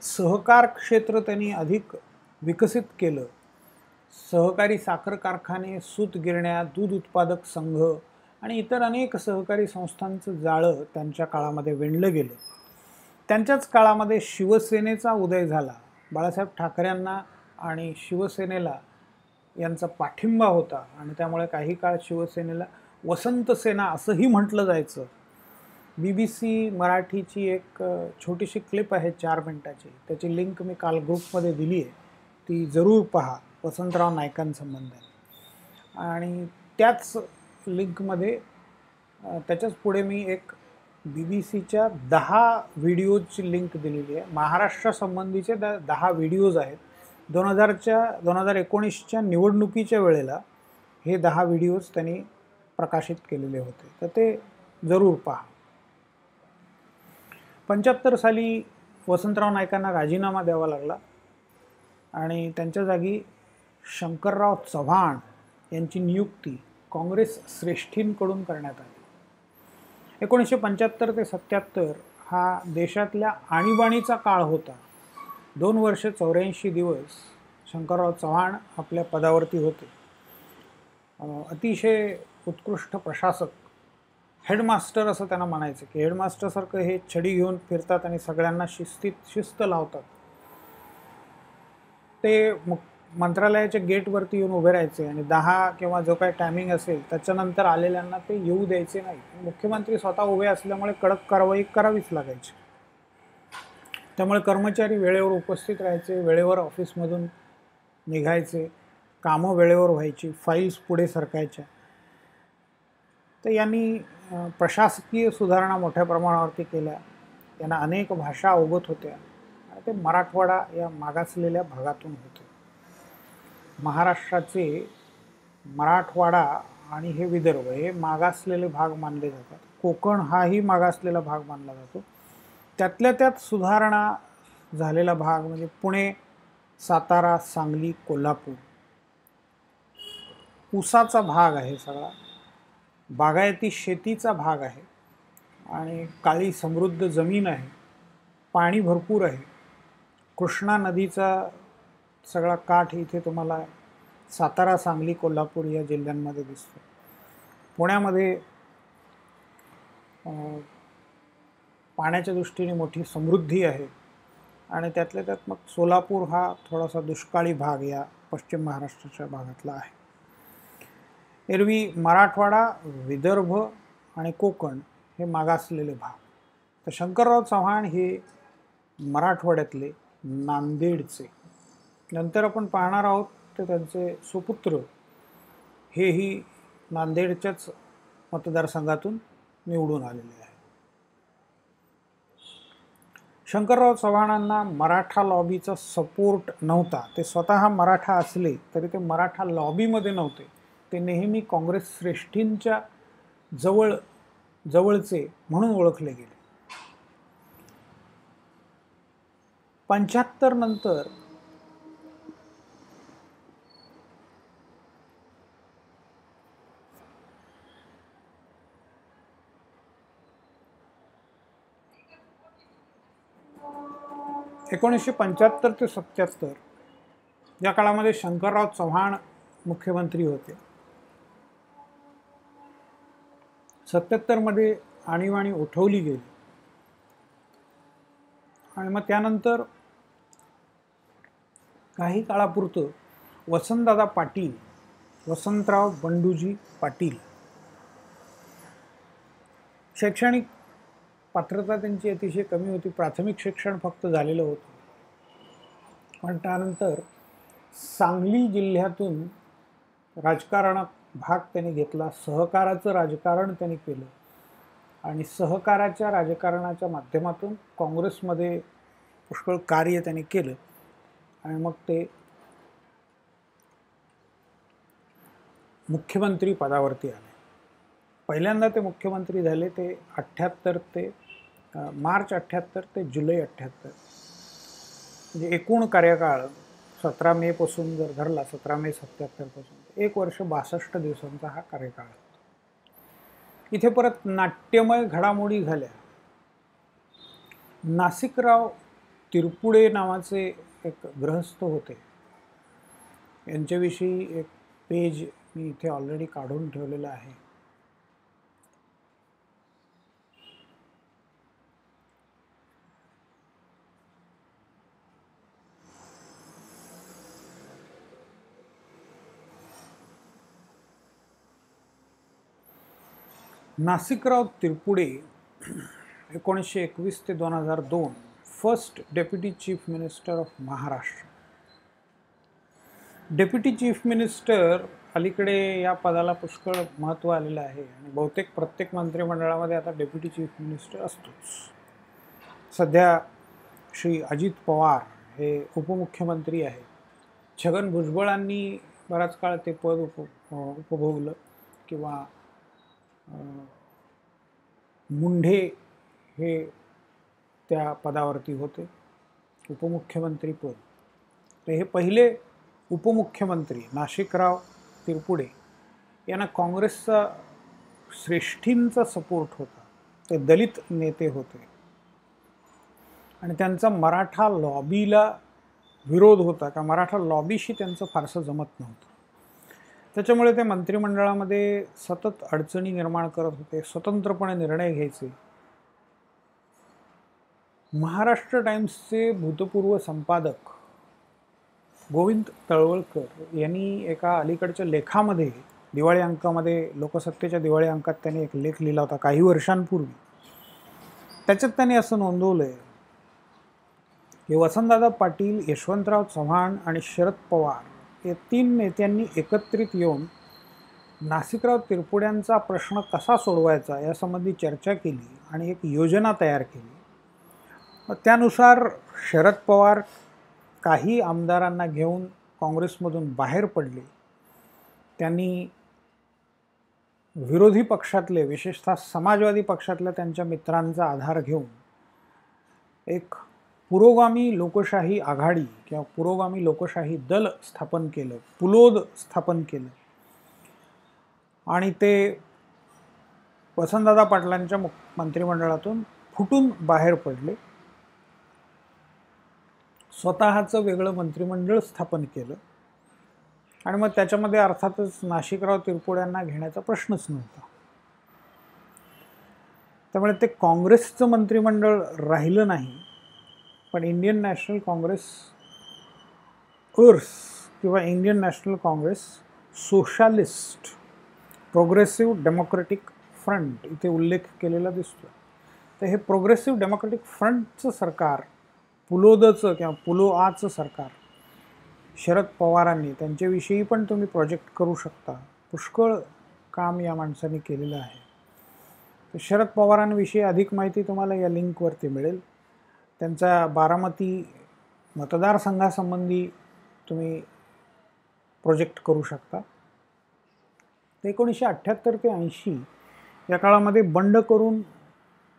सहकार क्षेत्र त्यांनी अधिक विकसित केलं. सहकारी साखर कारखाने, सूत गिरण्या, दूध उत्पादक संघ आणि इतर अनेक सहकारी संस्थांचं जाळं त्यांच्या काळामध्ये विणलं गेलं. त्यांच्याच काळामध्ये शिवसेनेचा उदय झाला. बाळासाहेब ठाकरेंना आणि शिवसेनेला यांचा पाठिंबा होता आणि त्यामुळे काही काळ शिवसेनेला वसंत सेना असंही म्हटलं जायचं. BBC मराठीची एक छोटीशी क्लिप आहे 4 मिनिटाची, त्याची लिंक मी काल ग्रुपमध्ये दिली आहे, ती जरूर पहा वसंतराव नाईकांसंबंधाने. आणि त्याच लिंकमध्ये त्याच्याच पुढे मी एक BBCच्या 10 व्हिडिओजची लिंक दिलेली आहे. महाराष्ट्रासंबंधीचे 10 व्हिडिओज आहेत. 2019च्या निवडणुकीच्या वेळेला हे 10 व्हिडिओज त्यांनी प्रकाशित केलेले होते, तर ते जरूर पहा. 75 साली वसंतराव नाईकांना राजीनामा द्यावा लागला आणि त्यांच्या जागी शंकरराव चव्हाण यांची नियुक्ती काँग्रेस श्रेष्ठींकडून करण्यात आली. 1975 ते 77 हा देशातल्या आणीबाणीचा काळ होता. 2 वर्ष 84 दिवस शंकरराव चव्हाण आपल्या पदावरती होते. अतिशय उत्कृष्ट प्रशासक, हेडमास्टर असं त्यांना म्हणायचं, की हेडमास्टरसारखं हे छडी घेऊन फिरतात आणि सगळ्यांना शिस्त लावतात. ते मंत्रालयाच्या गेटवरती येऊन उभे राहायचे आणि 10 किंवा जो काही टायमिंग असेल त्याच्यानंतर आलेल्यांना ते येऊ द्यायचे नाही. मुख्यमंत्री स्वतः उभे असल्यामुळे कडक कारवाई करावीच लागायची. त्यामुळे कर्मचारी वेळेवर उपस्थित राहायचे, वेळेवर ऑफिसमधून निघायचे, कामं वेळेवर व्हायची, फाईल्स पुढे सरकायच्या. तर यांनी प्रशासकीय सुधारणा मोठ्या प्रमाणावरती केल्या. त्यांना अनेक भाषा अवगत होत्या आणि ते मराठवाडा या मागासलेल्या भागातून होते. महाराष्ट्राचे मराठवाडा आणि हे विदर्भ हे मागासलेले भाग मानले जातात. कोकण हाही मागासलेला भाग मानला जातो. त्यातल्या त्यात सुधारणा झालेला भाग म्हणजे पुणे, सातारा, सांगली, कोल्हापूर. ऊसाचा भाग आहे सगळा, बागायती शेतीचा भाग आहे आणि काळी समृद्ध जमीन आहे, पाणी भरपूर आहे. कृष्णा नदीचा सगळा काठ इथे तुम्हाला सातारा, सांगली, कोल्हापूर या जिल्ह्यांमध्ये दिसतो. पुण्यामध्ये पाण्याच्या दृष्टीने मोठी समृद्धी आहे आणि त्यातल्या त्यात मग सोलापूर हा थोडासा दुष्काळी भाग या पश्चिम महाराष्ट्राच्या भागातला आहे. एरवी मराठवाडा, विदर्भ आणि कोकण हे मागासलेले भाग. तर शंकरराव चव्हाण हे मराठवाड्यातले, नांदेडचे. नंतर आपण पाहणार आहोत तर त्यांचे सुपुत्र हेही नांदेडच्याच मतदारसंघातून निवडून आलेले आहे. शंकरराव चव्हाणांना मराठा लॉबीचा सपोर्ट नव्हता. ते स्वतः मराठा असले तरी ते मराठा लॉबीमध्ये नव्हते. ते नेहमी काँग्रेस श्रेष्ठींच्या जवळचे म्हणून ओळखले गेले. 75 नंतर एकोणीसशे 75 ते 77 या काळामध्ये शंकरराव चव्हाण मुख्यमंत्री होते. 77 मध्ये आणीबाणी उठवली गेली आणि मग त्यानंतर काही काळापुरतं वसंतदादा पाटील, वसंतराव बंडूजी पाटील, शैक्षणिक पात्रता त्यांची अतिशय कमी होती. प्राथमिक शिक्षण फक्त झालेलं होतं. पण त्यानंतर सांगली जिल्ह्यातून राजकारणात भाग त्यांनी घेतला. सहकाराचं राजकारण त्यांनी केलं आणि सहकाराच्या राजकारणाच्या माध्यमातून काँग्रेसमध्ये पुष्कळ कार्य त्यांनी केलं आणि मग ते मुख्यमंत्री पदावरती आले. पहिल्यांदा ते मुख्यमंत्री झाले ते 78 ते मार्च 78 ते जुलै 78. म्हणजे एकूण कार्यकाळ 17 मे पासून जर धरला, 17 मे 77 पासून 1 वर्ष 62 दिवसांचा हा कार्यकाळ होता. इथे परत नाट्यमय घडामोडी झाल्या. नासिकराव तिरपुडे नावाचे एक गृहस्थ होते. यांच्याविषयी एक पेज मी इथे ऑलरेडी काढून ठेवलेलं आहे. नासिकराव तिरपुडे 1921 ते 2002 first deputy chief minister of Maharashtra. Deputy chief minister अलीकडे या पदाला पुष्कळ महत्त्व आलेलं आहे आणि बहुतेक प्रत्येक मंत्रिमंडळामध्ये आता डेप्युटी चीफ मिनिस्टर असतोच. सध्या श्री अजित पवार हे उपमुख्यमंत्री आहेत. छगन भुजबळांनी बराच काळ ते पद उपभोगलं किंवा मुंढे हे त्या पदावरती होते, उपमुख्यमंत्री पद. तर हे पहिले उपमुख्यमंत्री नाशिकराव तिरपुडे यांना काँग्रेसचा श्रेष्ठींचा सपोर्ट होता. ते दलित नेते होते आणि त्यांचा मराठा लॉबीला विरोध होता का मराठा लॉबीशी त्यांचं फारसं जमत नव्हतं. त्याच्यामुळे ते मंत्रिमंडळामध्ये सतत अडचणी निर्माण करत होते, स्वतंत्रपणे निर्णय घ्यायचे. महाराष्ट्र टाइम्सचे भूतपूर्व संपादक गोविंद तळवलकर यांनी एका अलीकडच्या लेखामध्ये, दिवाळी अंकामध्ये, लोकसत्तेच्या दिवाळी अंकात त्यांनी एक लेख लिहिला होता काही वर्षांपूर्वी. त्याच्यात त्यांनी असं नोंदवलंय की वसंतदादा पाटील, यशवंतराव चव्हाण आणि शरद पवार या 3 नेत्यांनी एकत्रित येऊन नासिकराव तिरपुड्यांचा प्रश्न कसा सोडवायचा यासंबंधी चर्चा केली आणि एक योजना तयार केली. त्यानुसार शरद पवार काही आमदारांना घेऊन काँग्रेसमधून बाहेर पडले. त्यांनी विरोधी पक्षातले, विशेषतः समाजवादी पक्षातल्या त्यांच्या मित्रांचा आधार घेऊन एक पुरोगामी लोकशाही आघाडी किंवा पुरोगामी लोकशाही दल स्थापन केलं, पुलोद स्थापन केलं आणि ते वसंतदादा पाटलांच्या मंत्रिमंडळातून फुटून बाहेर पडले. स्वतःचं वेगळं मंत्रिमंडळ स्थापन केलं आणि मग त्याच्यामध्ये अर्थातच नाशिकराव तिरपुड्यांना घेण्याचा प्रश्नच नव्हता. त्यामुळे ते काँग्रेसचं मंत्रिमंडळ राहिलं नाही, पण इंडियन नॅशनल काँग्रेस किंवा Indian national Congress socialist progressive democratic front इथे उल्लेख केलेला दिसतो. तर हे प्रोग्रेसिव्ह डेमोक्रेटिक फ्रंटचं सरकार, पुलोदचं किंवा पुलोआचं सरकार, शरद पवारांनी, त्यांच्याविषयी पण तुम्ही प्रोजेक्ट करू शकता. पुष्कळ काम या माणसांनी केलेलं आहे. तर शरद पवारांविषयी अधिक माहिती तुम्हाला या लिंकवरती मिळेल. त्यांचा बारामती मतदारसंघासंबंधी तुम्ही प्रोजेक्ट करू शकता. 1978 ते 80 या काळामध्ये बंड करून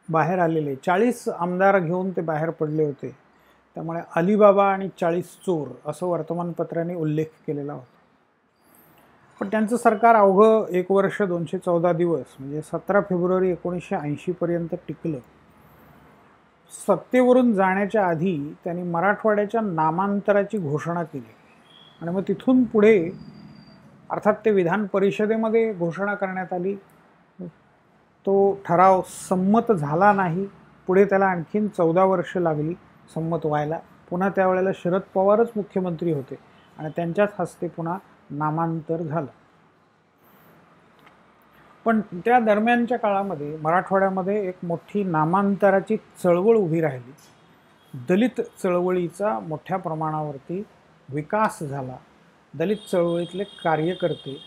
बाहेर आलेले 40 आमदार घेऊन ते बाहेर पडले होते. त्यामुळे अलिबाबा आणि 40 चोर असं वर्तमानपत्राने उल्लेख केलेला होता. पण त्यांचं सरकार अवघं 1 वर्ष 214 दिवस म्हणजे 17 फेब्रुवारी 1980 पर्यंत टिकलं. सत्तेवरून जाण्याच्या आधी त्यांनी मराठवाड्याच्या नामांतराची घोषणा केली आणि मग तिथून पुढे, अर्थात ते विधान परिषदेमध्ये घोषणा करण्यात आली, तो ठराव संमत झाला नाही. पुढे त्याला आणखीन 14 वर्ष लागली संमत व्हायला. पुन्हा त्यावेळेला शरद पवारच मुख्यमंत्री होते आणि त्यांच्याच हस्ते पुन्हा नामांतर झालं. पण त्या दरम्यानच्या काळामध्ये मराठवाड्यामध्ये एक मोठी नामांतराची चळवळ उभी राहिली. दलित चळवळीचा मोठ्या प्रमाणावरती विकास झाला. दलित चळवळीतले कार्यकर्ते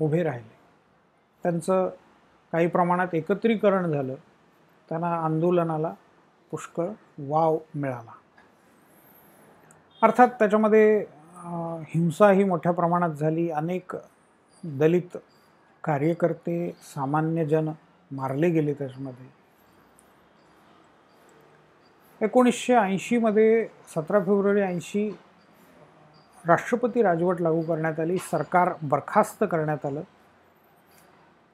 उभे राहिले. त्यांचं काही प्रमाणात एकत्रीकरण झालं. त्यांना आंदोलनाला पुष्कळ वाव मिळाला. अर्थात त्याच्यामध्ये हिंसाही मोठ्या प्रमाणात झाली. अनेक दलित कार्यकर्ते, सामान्य जन मारले गेले त्याच्यामध्ये. 1980 मध्ये 17 फेब्रुवारी 80 राष्ट्रपती राजवट लागू करण्यात आली. सरकार बरखास्त करण्यात आलं.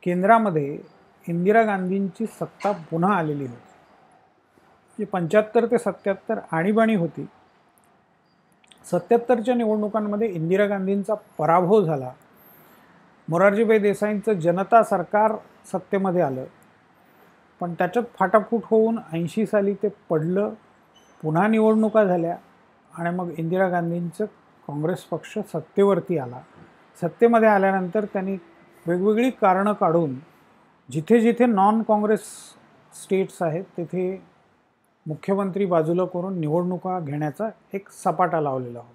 केंद्रामध्ये इंदिरा गांधींची सत्ता पुन्हा आलेली होती. 75 ते 77 आणीबाणी होती. 77च्या निवडणुकांमध्ये इंदिरा गांधींचा पराभव झाला. मोरारजीभाई देसाईंचं जनता सरकार सत्तेमध्ये आलं, पण त्याच्यात फाटाफूट होऊन 80 साली ते पडलं. पुन्हा निवडणुका झाल्या आणि मग इंदिरा गांधींचं काँग्रेस पक्ष सत्तेवरती आला. सत्तेमध्ये आल्यानंतर त्यांनी वेगवेगळी कारणं काढून जिथे जिथे नॉन काँग्रेस स्टेट्स आहेत तिथे मुख्यमंत्री बाजूला करून निवडणुका घेण्याचा एक सपाटा लावलेला होता.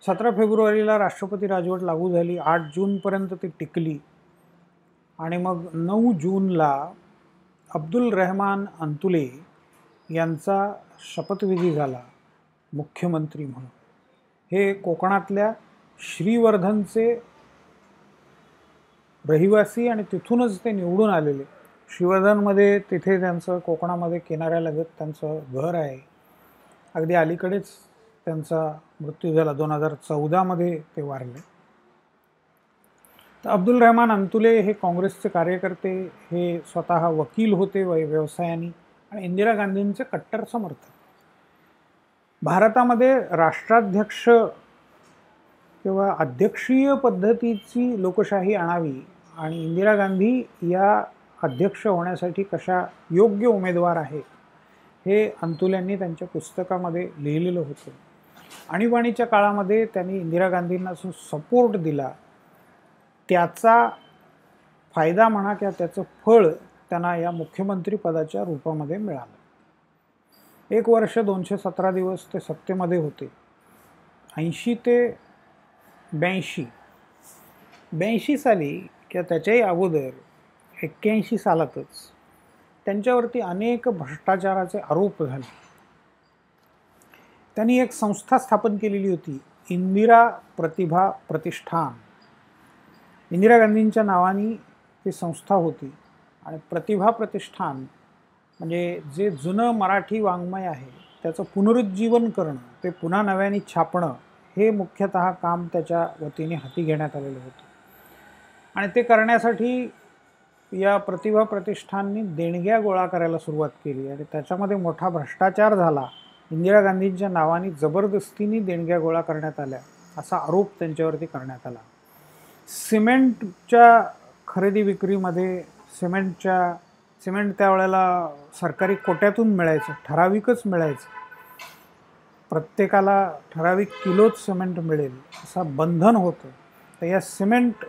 17 फेब्रुवारीला राष्ट्रपती राजवट लागू झाली. 8 जूनपर्यंत ती टिकली आणि मग 9 जूनला अब्दुल रहमान अंतुले यांचा शपथविधी झाला मुख्यमंत्री म्हणून. हे कोकणातल्या श्रीवर्धनचे रहिवासी आणि तिथूनच ते निवडून आलेले. श्रीवर्धनमध्ये तिथे त्यांचं कोकणामध्ये किनाऱ्यालगत त्यांचं घर आहे. अगदी अलीकडेच त्यांचा मृत्यू झाला. 2014 मध्ये ते वारले. तर अब्दुल रहमान अंतुले हे काँग्रेसचे कार्यकर्ते, हे स्वतः वकील होते व्यवसायाने आणि इंदिरा गांधींचे कट्टर समर्थक. भारतामध्ये राष्ट्राध्यक्ष किंवा अध्यक्षीय पद्धतीची लोकशाही आणावी आणि इंदिरा गांधी या अध्यक्ष होण्यासाठी कशा योग्य उमेदवार आहेत हे अंतुल्यांनी त्यांच्या पुस्तकामध्ये लिहिलेलं होतं. आणीबाणीच्या काळामध्ये त्यांनी इंदिरा गांधींना सपोर्ट दिला. त्याचा फायदा म्हणा किंवा त्याचं फळ त्यांना या मुख्यमंत्री पदाच्या रूपामध्ये मिळालं. 1 वर्ष 217 दिवस ते सत्तेमध्ये होते. 80 ते 82 साली किंवा त्याच्याही अगोदर 81 सालातच त्यांच्यावरती अनेक भ्रष्टाचाराचे आरोप झाले. त्यांनी एक संस्था स्थापन केलेली होती, इंदिरा प्रतिभा प्रतिष्ठान. इंदिरा गांधींच्या नावाने ती संस्था होती आणि प्रतिभा प्रतिष्ठान म्हणजे जे जुनं मराठी वाङ्मय आहे त्याचं पुनरुज्जीवन करणं, ते पुन्हा नव्याने छापणं, हे मुख्यतः काम त्याच्या वतीने हाती घेण्यात आलेलं होतं. आणि ते करण्यासाठी या प्रतिभा प्रतिष्ठाननी देणग्या गोळा करायला सुरुवात केली आणि त्याच्यामध्ये मोठा भ्रष्टाचार झाला. इंदिरा गांधींच्या नावाने जबरदस्तीने देणग्या गोळा करण्यात आल्या असा आरोप त्यांच्यावरती करण्यात आला. सिमेंटच्या खरेदी विक्रीमध्ये सिमेंट त्यावेळेला सरकारी कोट्यातून मिळायचं, ठराविकच मिळायचं, प्रत्येकाला ठराविक किलोच सिमेंट मिळेल असं बंधन होतं. तर या सिमेंट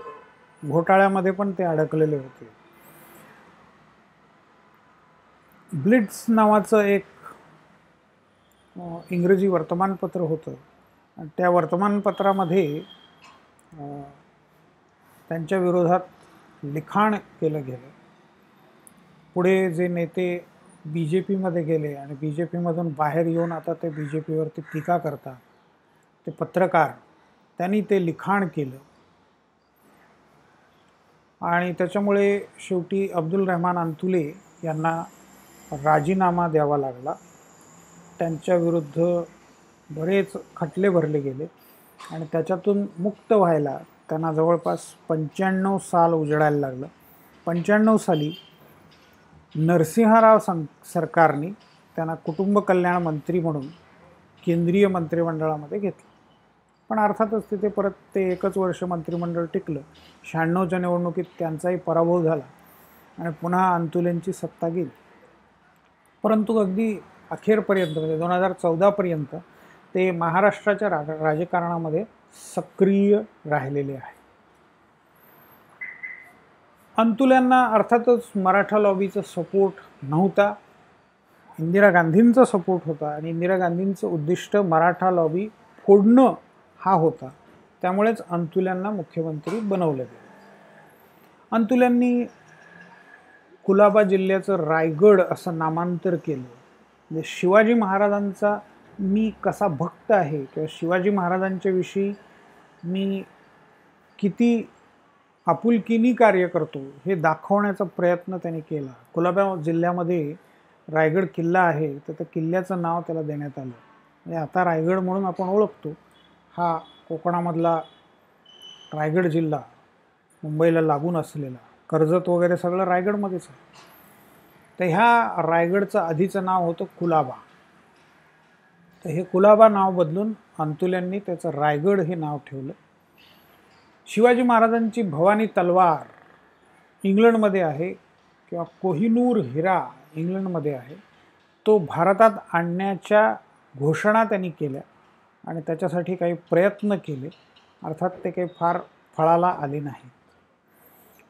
घोटाळ्यामध्ये पण ते अडकलेले होते. ब्लिट्स नावाचं एक इंग्रजी वर्तमानपत्र होतं. त्या वर्तमानपत्रामध्ये त्यांच्या विरोधात लिखाण केलं गेलं. पुढे जे नेते BJPमध्ये गेले आणि BJPमधून बाहेर येऊन आता ते BJPवरती टीका करतात, ते पत्रकार, त्यांनी ते लिखाण केलं आणि त्याच्यामुळे शेवटी अब्दुल रहमान अंतुले यांना राजीनामा द्यावा लागला. त्यांच्या विरुद्ध बरेच खटले भरले गेले आणि त्याच्यातून मुक्त व्हायला त्यांना जवळपास 95 साल उजडायला लागलं. 95 साली नरसिंहराव सरकारने त्यांना कुटुंब कल्याण मंत्री म्हणून केंद्रीय मंत्रिमंडळामध्ये घेतलं. पण अर्थातच तिथे परत ते एकच वर्ष मंत्रिमंडळ टिकलं. 96च्या निवडणुकीत त्यांचाही पराभव झाला आणि पुन्हा अंतुलेंची सत्ता गेली. परंतु अगदी अखेरपर्यंत म्हणजे 2014पर्यंत ते महाराष्ट्राच्या राजकारणामध्ये सक्रिय राहिलेले आहे. अंतुल्यांना अर्थातच मराठा लॉबीचा सपोर्ट नव्हता, इंदिरा गांधींचा सपोर्ट होता आणि इंदिरा गांधींचं उद्दिष्ट मराठा लॉबी फोडणं हा होता. त्यामुळेच अंतुल्यांना मुख्यमंत्री बनवलं गेलं. अंतुल्यांनी कुलाबा जिल्ह्याचं रायगड असं नामांतर केलं. म्हणजे शिवाजी महाराजांचा मी कसा भक्त आहे किंवा शिवाजी महाराजांच्या विषयी मी किती आपुलकीनी कार्य करतो हे दाखवण्याचा प्रयत्न त्यांनी केला. कुलाबा जिल्ह्यामध्ये रायगड किल्ला आहे, तर त्या किल्ल्याचं नाव त्याला देण्यात आलं. म्हणजे आता रायगड म्हणून आपण ओळखतो, हा कोकणामधला रायगड जिल्हा, मुंबईला लागून असलेला, कर्जत वगैरे सगळं रायगडमध्येच आहे. तर ह्या रायगडचं आधीचं नाव होतं कुलाबा. तर हे कुलाबा नाव बदलून अंतुल्यांनी त्याचं रायगड हे नाव ठेवलं. शिवाजी महाराजांची भवानी तलवार इंग्लंडमध्ये आहे किंवा कोहिनूर हिरा इंग्लंडमध्ये आहे. तो भारतात आणण्याच्या घोषणा त्यांनी केल्या आणि त्याच्यासाठी काही प्रयत्न केले. अर्थात ते काही फार फळाला आले नाहीत.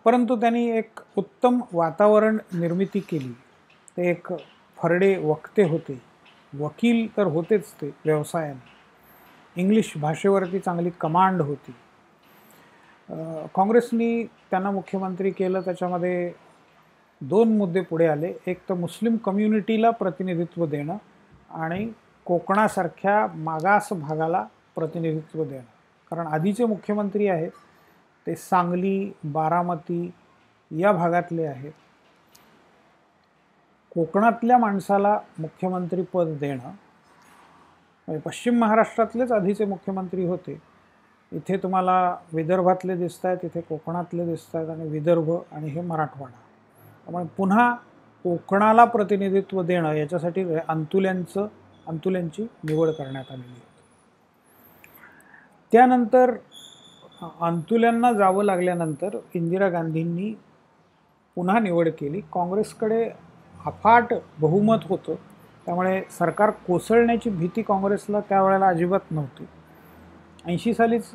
परंतु त्यांनी एक उत्तम वातावरण निर्मिती केली. ते एक फरडे वक्ते होते, वकील तर होतेच ते व्यवसायाने. इंग्लिश भाषेवरती चांगली कमांड होती. काँग्रेसनी त्यांना मुख्यमंत्री केलं. त्याच्यामध्ये 2 मुद्दे पुढे आले. एक तर मुस्लिम कम्युनिटीला प्रतिनिधित्व देणं आणि कोकणासारख्या मागास भागाला प्रतिनिधित्व देणं. कारण आधीचे मुख्यमंत्री आहेत ते सांगली, बारामती या भागातले आहेत. कोकणातल्या माणसाला मुख्यमंत्रीपद देणं, पश्चिम महाराष्ट्रातलेच आधीचे मुख्यमंत्री होते. इथे तुम्हाला विदर्भातले दिसत आहेत, इथे कोकणातले दिसत आहेत आणि विदर्भ आणि हे मराठवाडा. त्यामुळे पुन्हा कोकणाला प्रतिनिधित्व देणं याच्यासाठी अंतुल्यांची निवड करण्यात आलेली आहे. त्यानंतर अंतुल्यांना जावं लागल्यानंतर इंदिरा गांधींनी पुन्हा निवड केली. काँग्रेसकडे अफाट बहुमत होतं, त्यामुळे सरकार कोसळण्याची भीती काँग्रेसला त्यावेळेला अजिबात नव्हती. 80 सालीच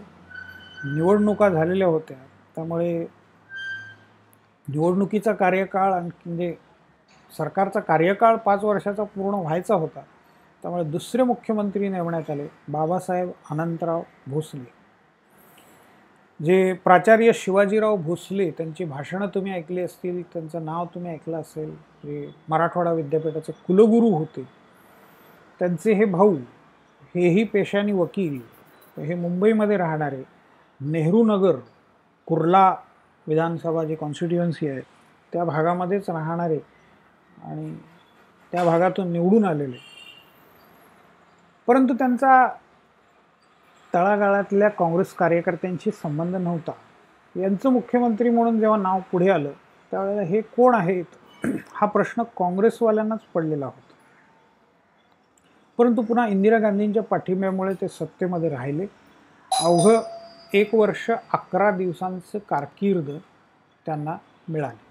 निवडणुका झालेल्या होत्या, त्यामुळे निवडणुकीचा कार्यकाळ म्हणजे सरकारचा कार्यकाळ 5 वर्षाचा पूर्ण व्हायचा होता. त्यामुळे दुसरे मुख्यमंत्री नेमण्यात आले, बाबासाहेब अनंतराव भोसले. जे प्राचार्य शिवाजीराव भोसले, त्यांची भाषणं तुम्ही ऐकली असतील, त्यांचं नाव तुम्ही ऐकलं असेल. जे मराठवाडा विद्यापीठाचे कुलगुरू होते, त्यांचे हे भाऊ, हेही पेशानी वकील. हे मुंबईमध्ये राहणारे, नेहरू नगर कुर्ला विधानसभा जी कॉन्स्टिट्युएन्सी आहे त्या भागामध्येच राहणारे आणि त्या भागातून निवडून आलेले. परंतु त्यांचा तळागाळातल्या काँग्रेस कार्यकर्त्यांशी संबंध नव्हता. यांचं मुख्यमंत्री म्हणून जेव्हा नाव पुढे आलं त्यावेळेला हे कोण आहेत हा प्रश्न काँग्रेसवाल्यांनाच पडलेला होता. परंतु पुन्हा इंदिरा गांधींच्या पाठिंब्यामुळे ते सत्तेमध्ये राहिले. अवघं 1 वर्ष 11 दिवसांचं कारकीर्द त्यांना मिळाले.